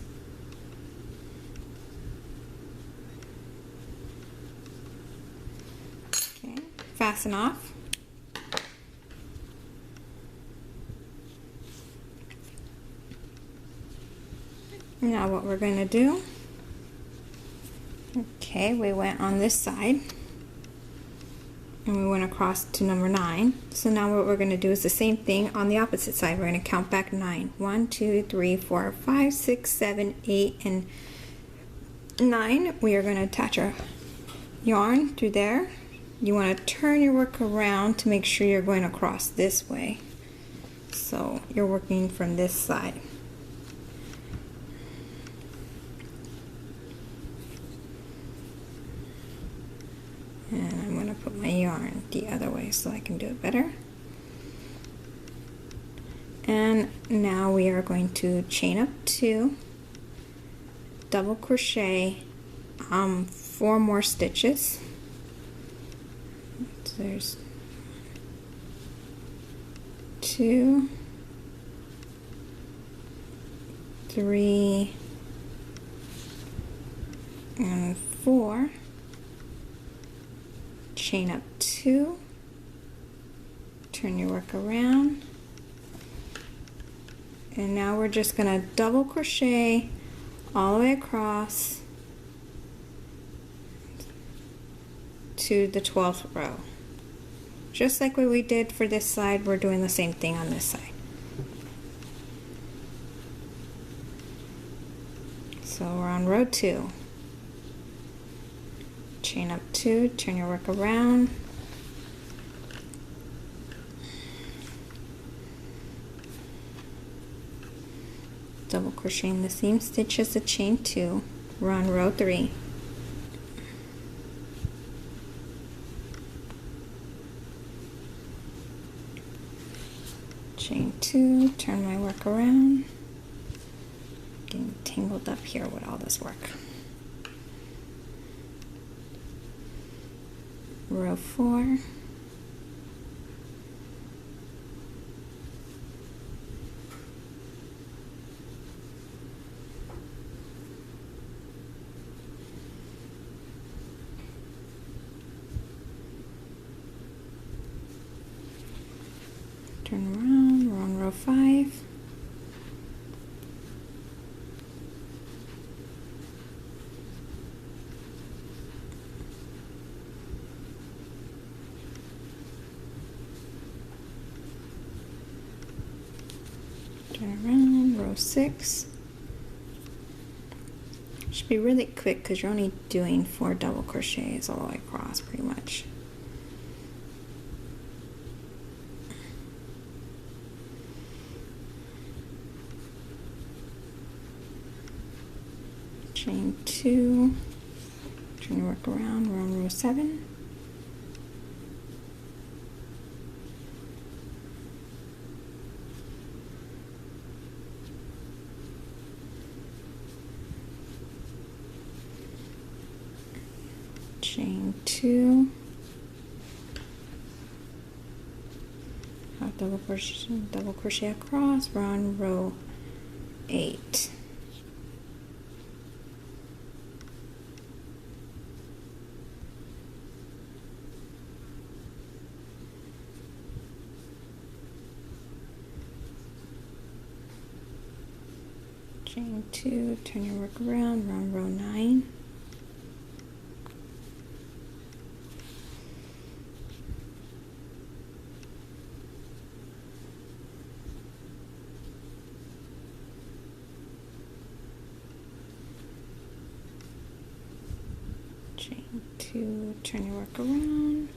Okay, fasten off. Now what we're going to do, okay, we went on this side and we went across to number 9. So now what we're going to do is the same thing on the opposite side. We're going to count back 9. 1, 2, 3, 4, 5, 6, 7, 8, and 9. We are going to attach our yarn through there. You want to turn your work around to make sure you're going across this way. So you're working from this side. And I'm going to put my yarn the other way so I can do it better. And now we are going to chain up 2, double crochet 4 more stitches. So there's 2, 3, and 4. Chain up 2, turn your work around, and now we're just going to double crochet all the way across to the 12th row. Just like what we did for this side, we're doing the same thing on this side. So we're on row 2. Chain up 2, turn your work around, double crochet in the same stitch as the chain 2. We're on row 3. Chain 2, turn my work around, getting tangled up here with all this work. Row 4, turn around, we're on row 5. Turn around, row 6. Should be really quick because you're only doing 4 double crochets all the way across pretty much. Chain 2, turn your work around, we're on row 7. Chain 2, double crochet across, we're on row 8. Chain 2, turn your work around, round row 9. Chain 2, turn your work around,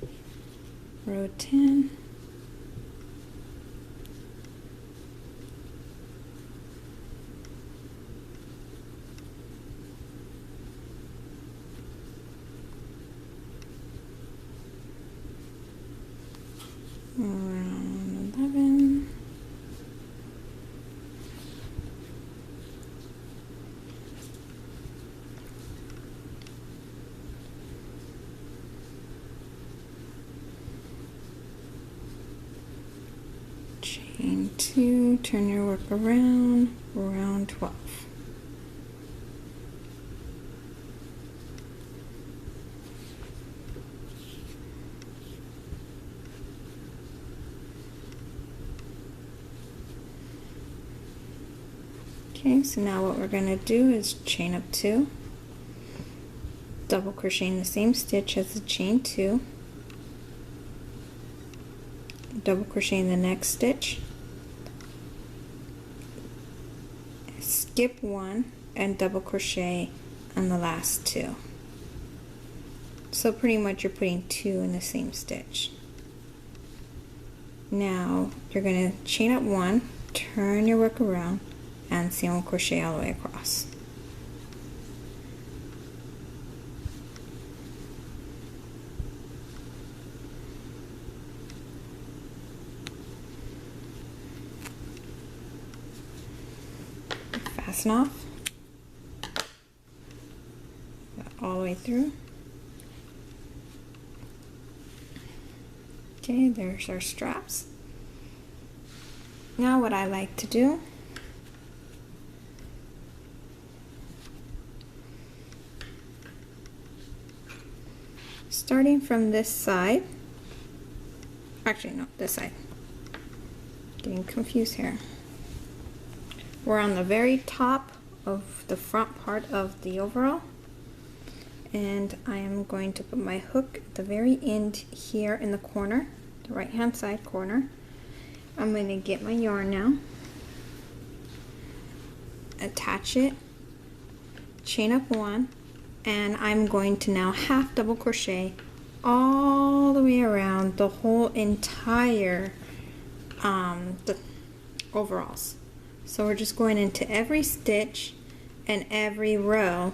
row 10. Round 11. Chain 2, turn your work around, round 12. Okay, so now what we're going to do is chain up 2, double crochet in the same stitch as the chain 2, double crochet in the next stitch, skip 1, and double crochet on the last 2. So pretty much you're putting 2 in the same stitch. Now you're going to chain up 1, turn your work around, and single crochet all the way across. Fasten off all the way through. Okay, there's our straps. Now what I like to do starting from this side, actually no, this side, getting confused here. We're on the very top of the front part of the overall, and I am going to put my hook at the very end here in the corner, the right hand side corner. I'm going to get my yarn now, attach it, chain up 1, and I'm going to now half double crochet all the way around the whole entire the overalls. So we're just going into every stitch and every row,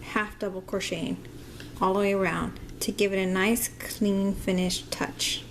half double crocheting all the way around to give it a nice clean finished touch.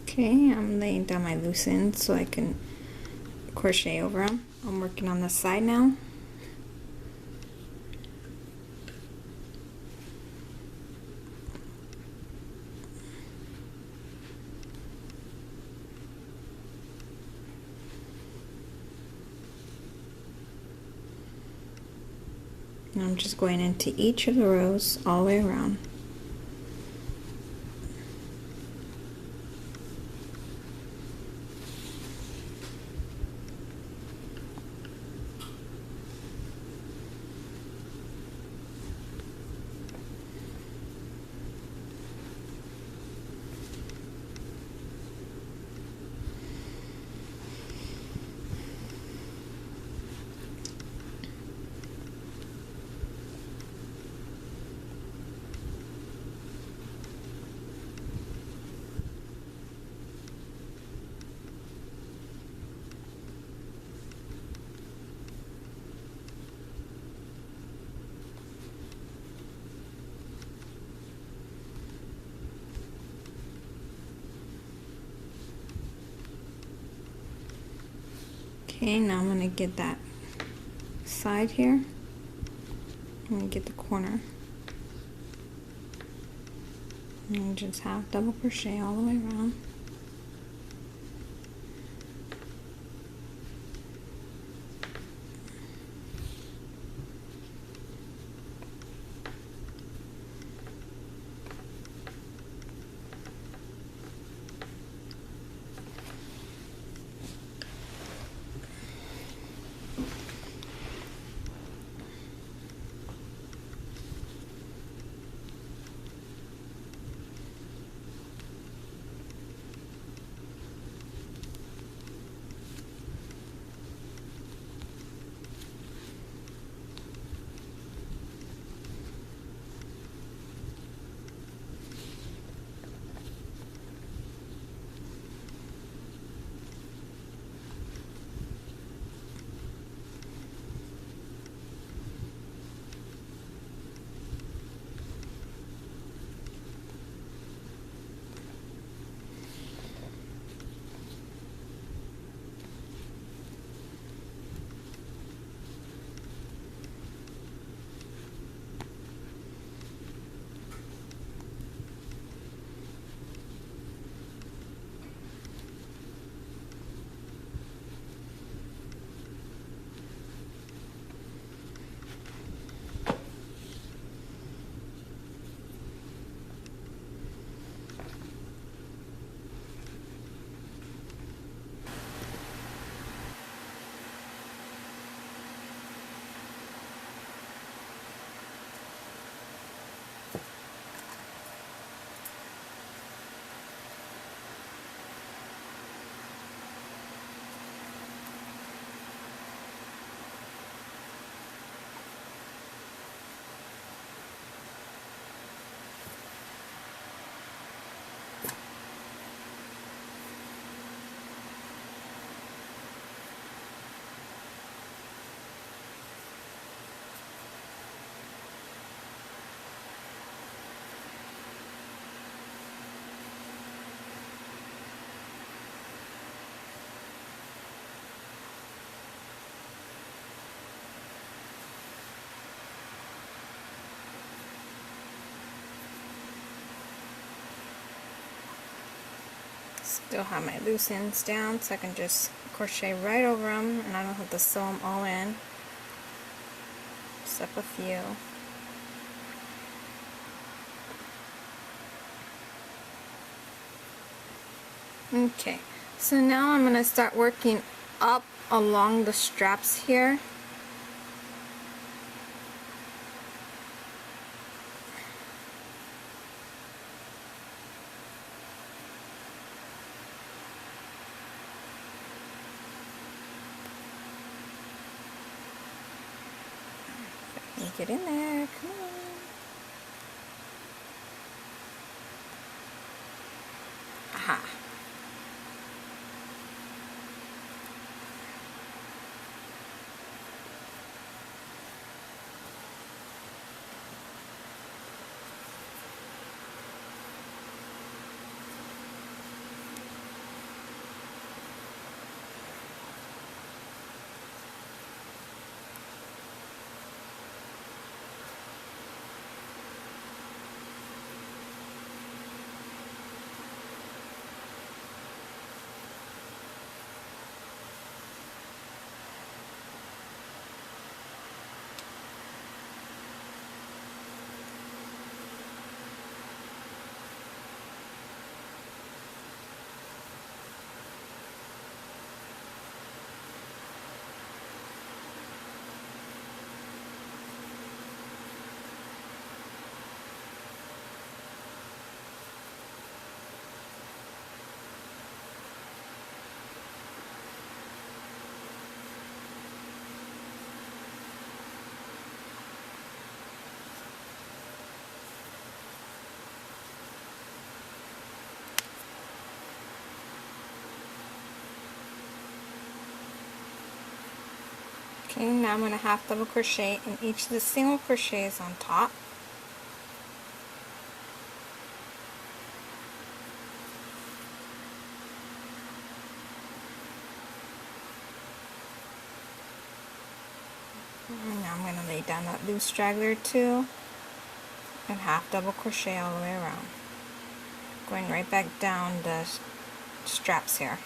Okay, I'm laying down my loose ends so I can crochet over them. I'm working on the side now. And I'm just going into each of the rows all the way around. Okay, now I'm going to get that side here. I'm going to get the corner. And just half double crochet all the way around. Still have my loose ends down, so I can just crochet right over them, and I don't have to sew them all in, except a few. Okay, so now I'm going to start working up along the straps here. Get in there, come on. Aha. Okay, now I'm going to half double crochet in each of the single crochets on top. And now I'm going to lay down that loose straggler too, and half double crochet all the way around, going right back down the straps here.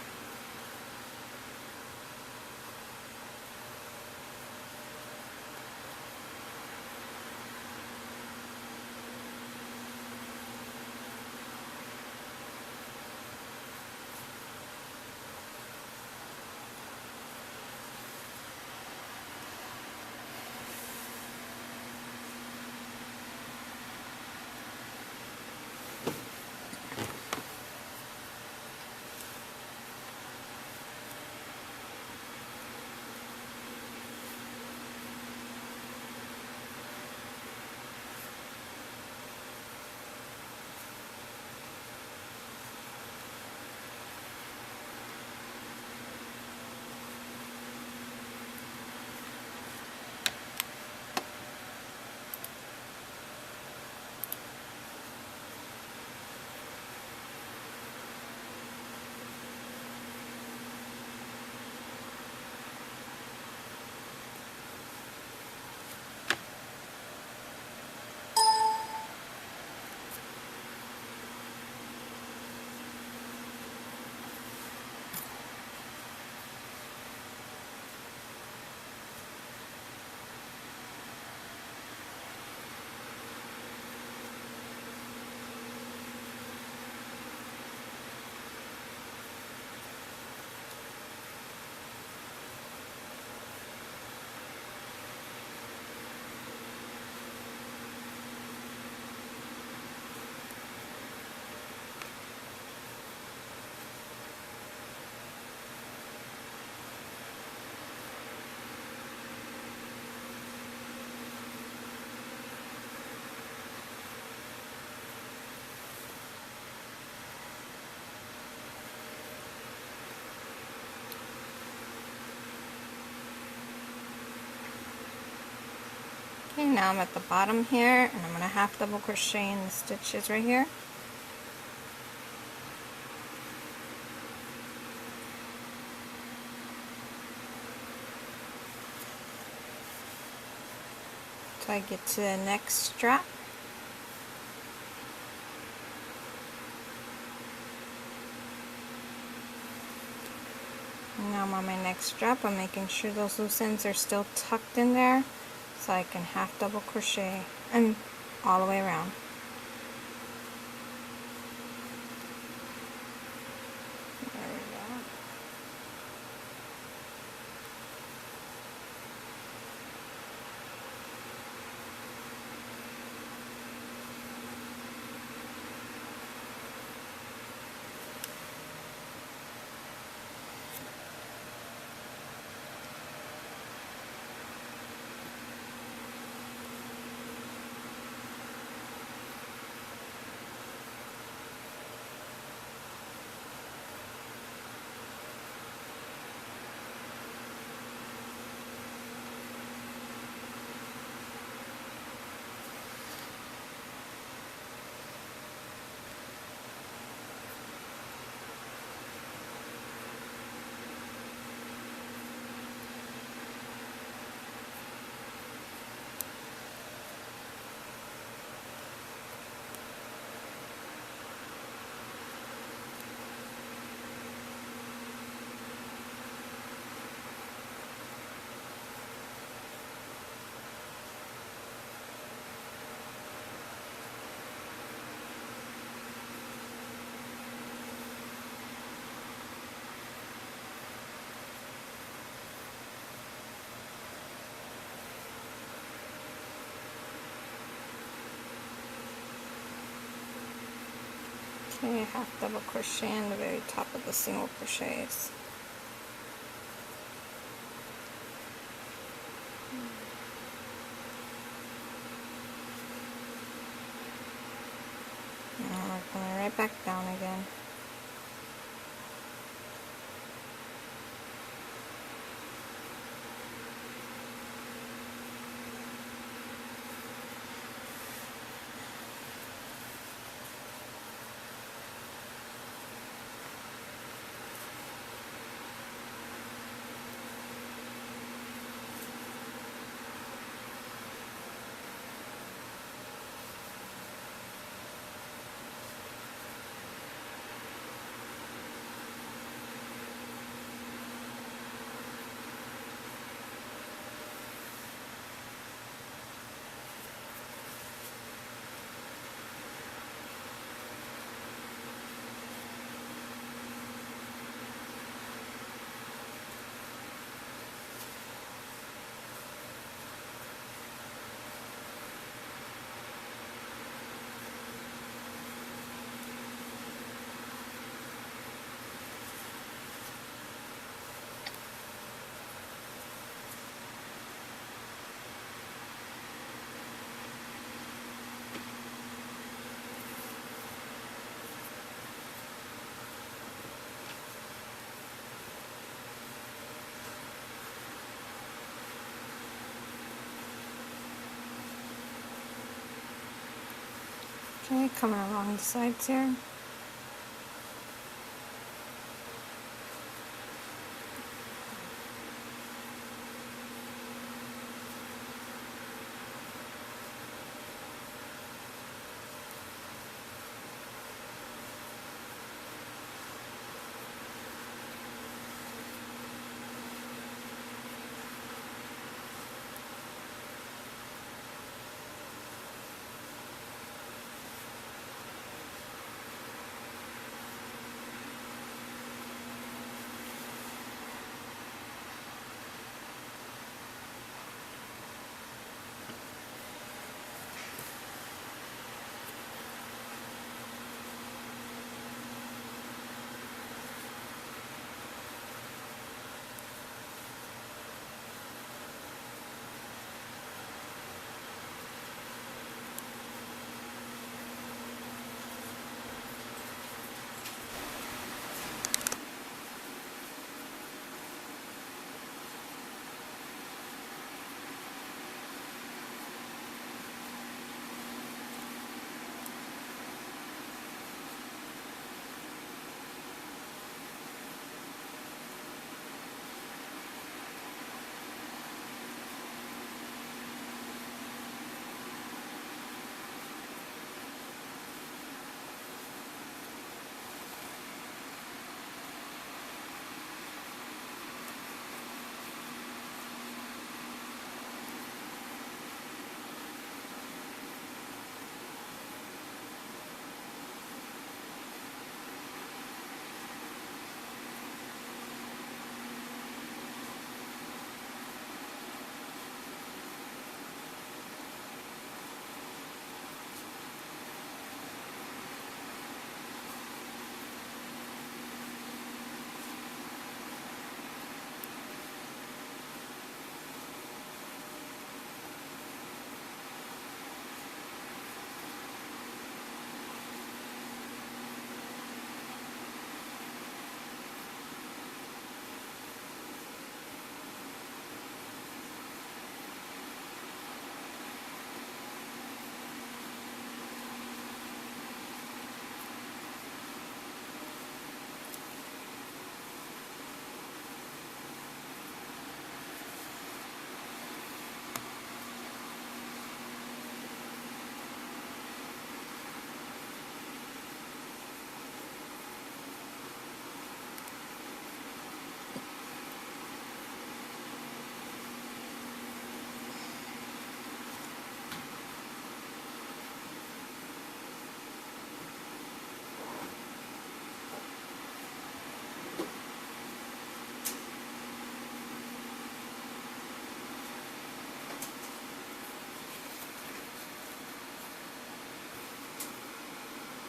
Okay, now I'm at the bottom here, and I'm going to half double crochet in the stitches right here. So I get to the next strap. And now I'm on my next strap. I'm making sure those loose ends are still tucked in there, so I can half double crochet and all the way around. There we go. Okay, half double crochet in the very top of the single crochets. And we're going right back down again. Okay, coming along the sides here.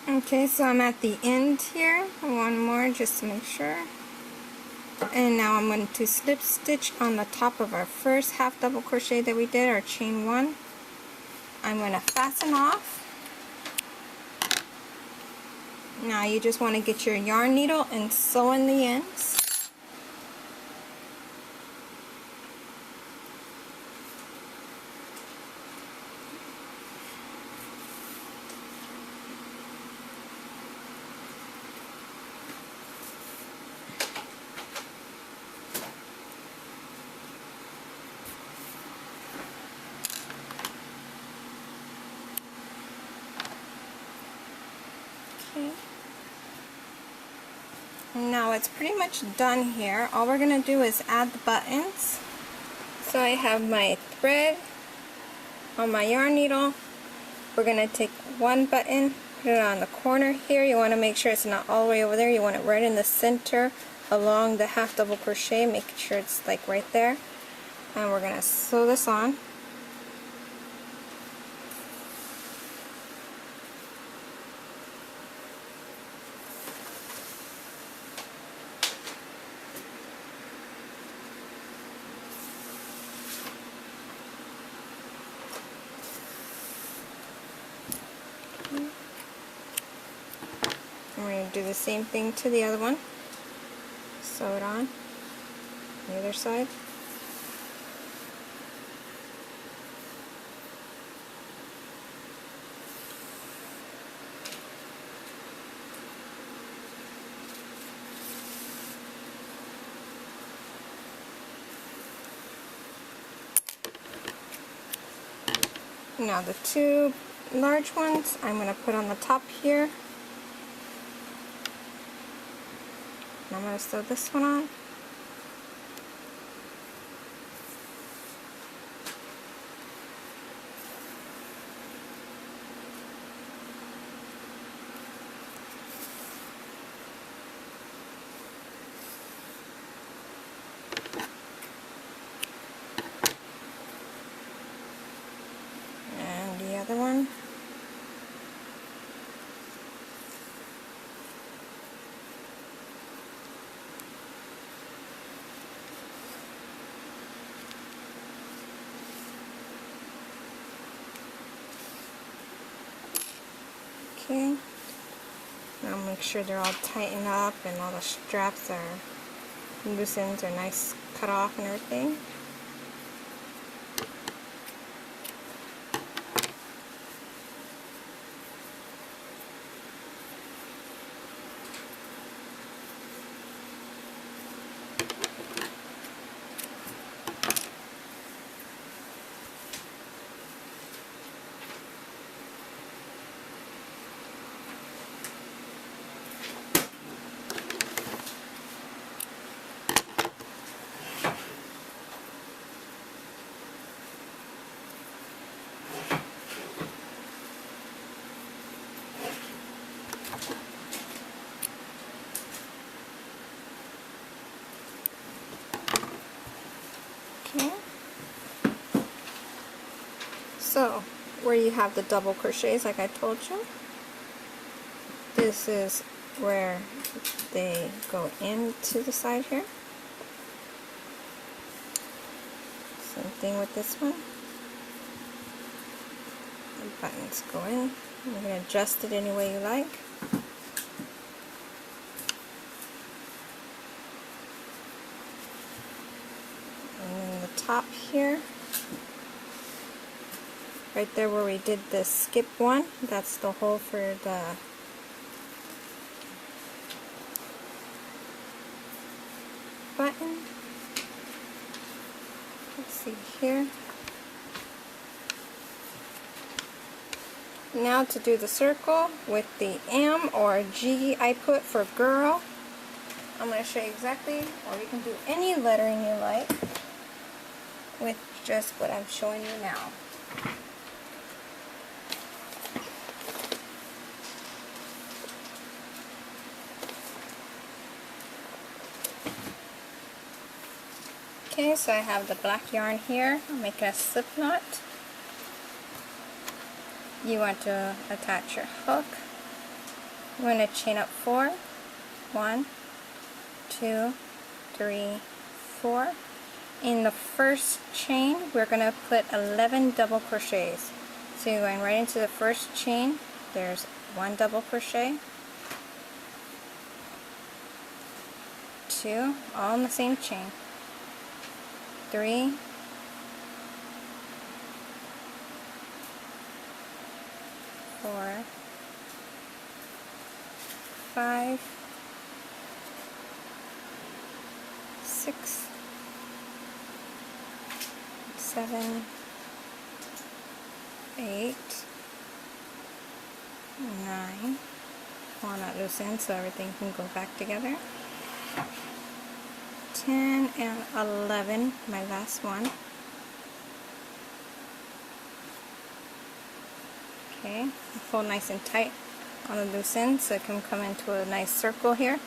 Okay, so I'm at the end here. One more just to make sure. And now I'm going to slip stitch on the top of our first half double crochet that we did, our chain one. I'm going to fasten off. Now you just want to get your yarn needle and sew in the ends. Okay. Now it's pretty much done here. All we're going to do is add the buttons. So I have my thread on my yarn needle. We're going to take one button, put it on the corner here. You want to make sure it's not all the way over there. You want it right in the center along the half double crochet, making sure it's like right there. And we're going to sew this on. And we're going to do the same thing to the other one. Sew it on the other side. Now the two large ones I'm going to put on the top here. And I'm going to sew this one on. And the other one. Okay, now make sure they're all tightened up and all the straps are loose ends are nice cut off and everything. Okay. So, where you have the double crochets like I told you, this is where they go into the side here. Same thing with this one. The buttons go in. You can adjust it any way you like. And then the top here, right there where we did the skip one, that's the hole for the button. Let's see here. Now to do the circle with the M or G I put for girl, I'm going to show you exactly, or you can do any lettering you like with just what I'm showing you now. Okay, so I have the black yarn here. I'm making a slip knot. You want to attach your hook. I'm going to chain up 4. 1, 2, 3, 4. In the first chain, we're going to put 11 double crochets. So you're going right into the first chain. There's 1 double crochet, 2, all in the same chain, 3, 4, 5, 6, 7, 8, 9. Pull not loose ends so everything can go back together. 10 and 11, my last one. Okay, pull nice and tight on the loose end so it can come into a nice circle here.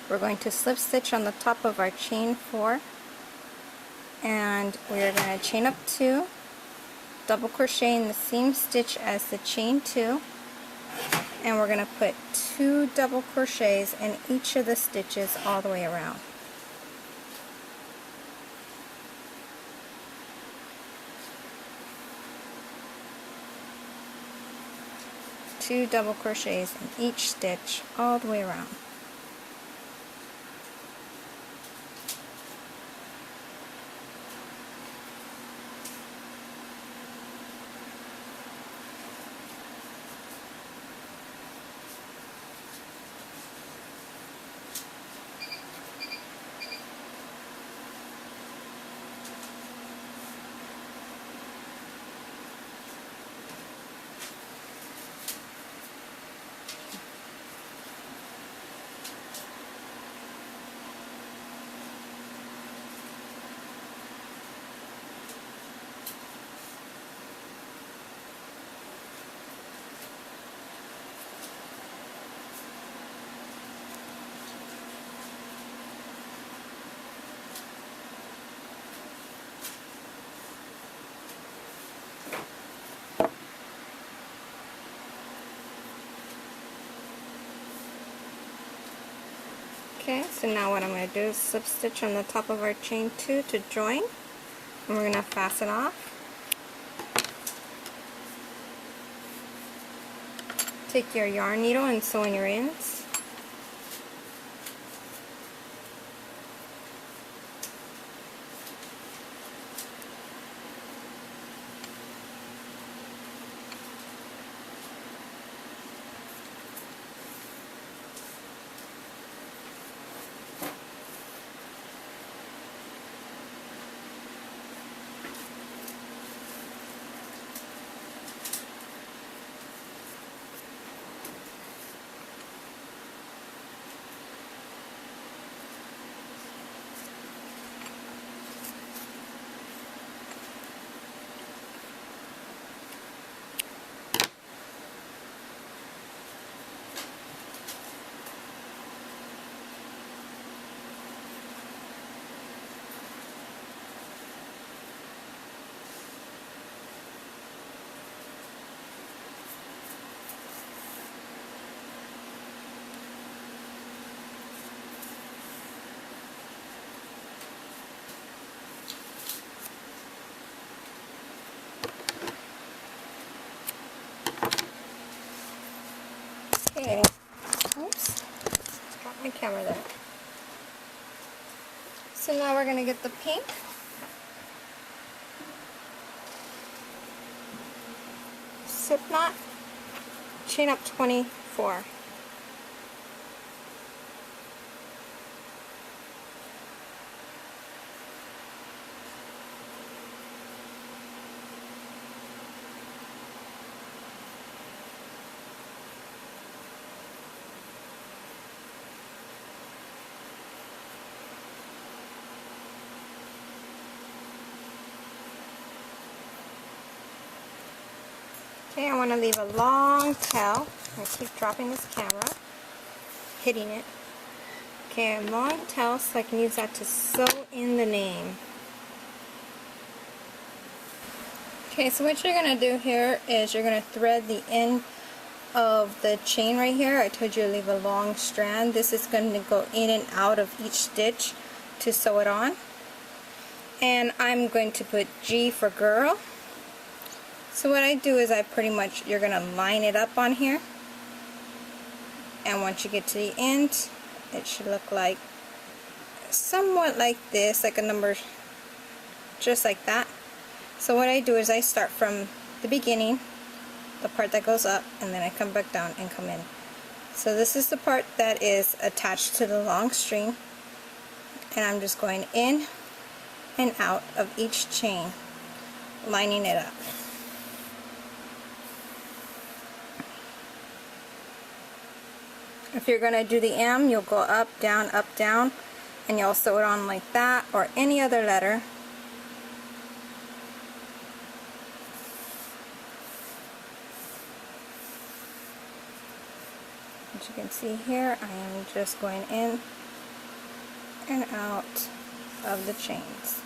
We're going to slip stitch on the top of our chain 4, and we're going to chain up 2, double crochet in the same stitch as the chain 2, and we're going to put 2 double crochets in each of the stitches all the way around. Two double crochets in each stitch all the way around. Okay, so now what I'm going to do is slip stitch on the top of our chain 2 to join, and we're going to fasten off. Take your yarn needle and sew in your ends. Okay, oops, dropped my camera there. So now we're going to get the pink. Slip knot, chain up 24. Okay, I want to leave a long tail. I keep dropping this camera, hitting it. Okay, a long tail so I can use that to sew in the name. Okay, so what you're going to do here is you're going to thread the end of the chain right here. I told you to leave a long strand. This is going to go in and out of each stitch to sew it on. And I'm going to put G for girl. So what I do is you're going to line it up on here, and once you get to the end, it should look like somewhat like this, like a number, just like that. So what I do is I start from the beginning, the part that goes up, and then I come back down and come in. So this is the part that is attached to the long string, and I'm just going in and out of each chain, lining it up. If you're going to do the M, you'll go up, down, and you'll sew it on like that, or any other letter. As you can see here, I am just going in and out of the chains.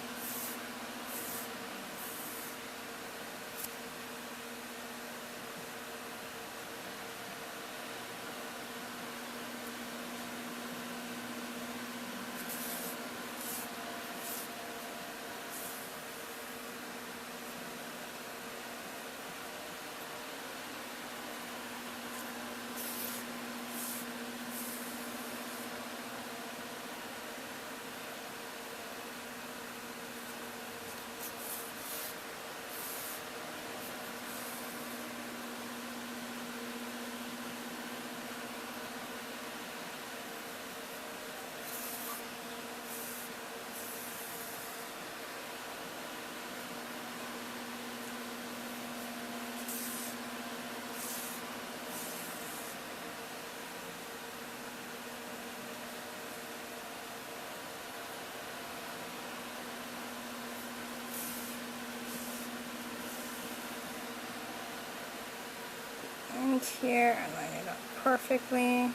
And here, I line it up perfectly.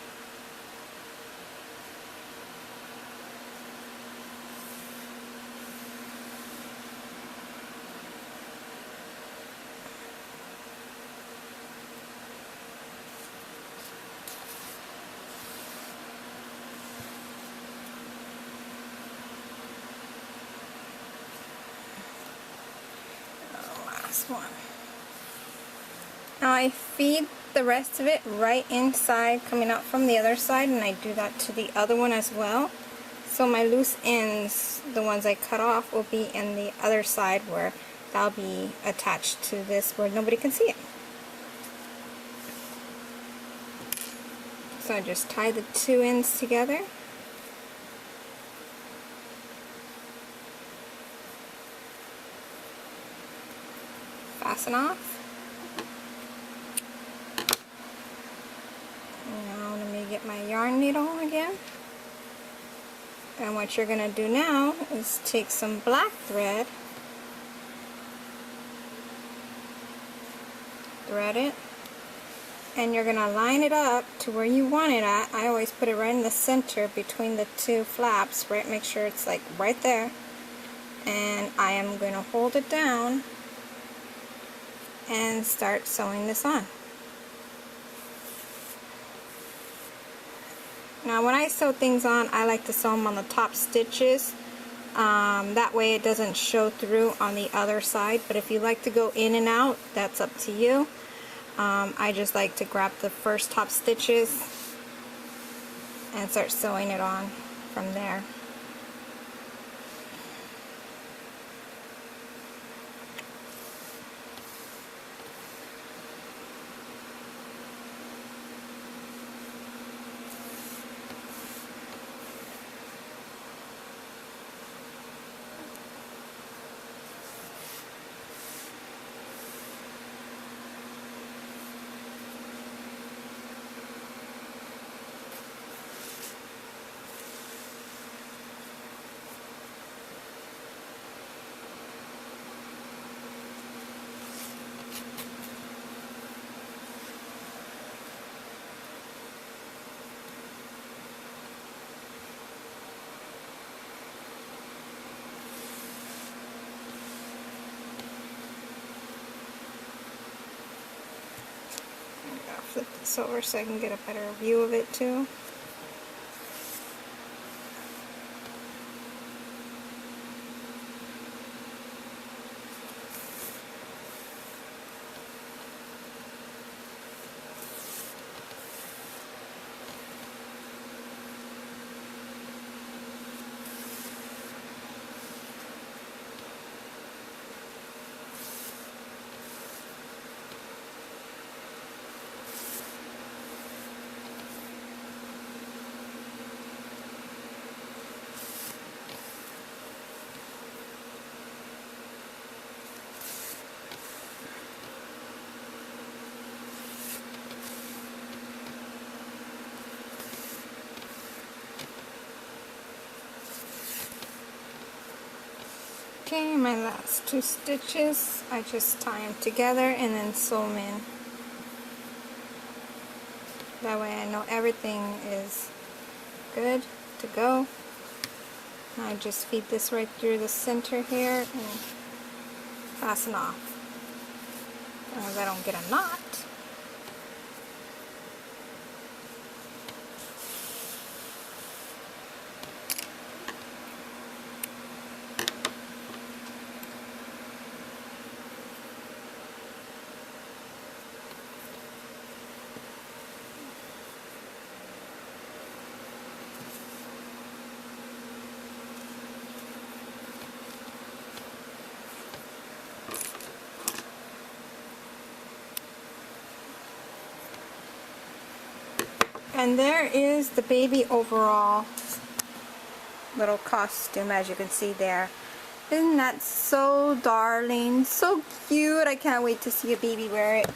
one. Now I feed the rest of it right inside, coming out from the other side, and I do that to the other one as well. So my loose ends, the ones I cut off, will be in the other side where that'll be attached to this where nobody can see it. So I just tie the two ends together. Fasten off. Now let me get my yarn needle again. And what you're going to do now is take some black thread, thread it, and you're going to line it up to where you want it at. I always put it right in the center between the two flaps, right? Make sure it's like right there. And I am going to hold it down and start sewing this on. Now when I sew things on, I like to sew them on the top stitches. That way it doesn't show through on the other side. But if you like to go in and out, that's up to you. I just like to grab the first top stitches and start sewing it on from there. Flip this over so I can get a better view of it too. Okay, my last two stitches, I just tie them together and then sew them in. That way I know everything is good to go. I just feed this right through the center here and fasten off. As I don't get a knot. And there is the baby overall little costume, as you can see there. Isn't that so darling? So cute. I can't wait to see a baby wear it.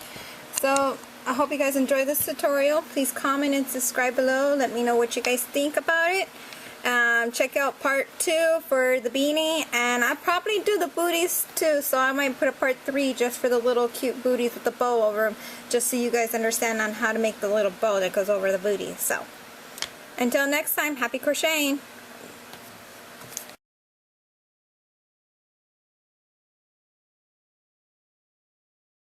So I hope you guys enjoyed this tutorial. Please comment and subscribe below. Let me know what you guys think about it. Check out part 2 for the beanie, and I'll probably do the booties too, so I might put a part 3 just for the little cute booties with the bow over them, just so you guys understand on how to make the little bow that goes over the booties. So until next time, happy crocheting!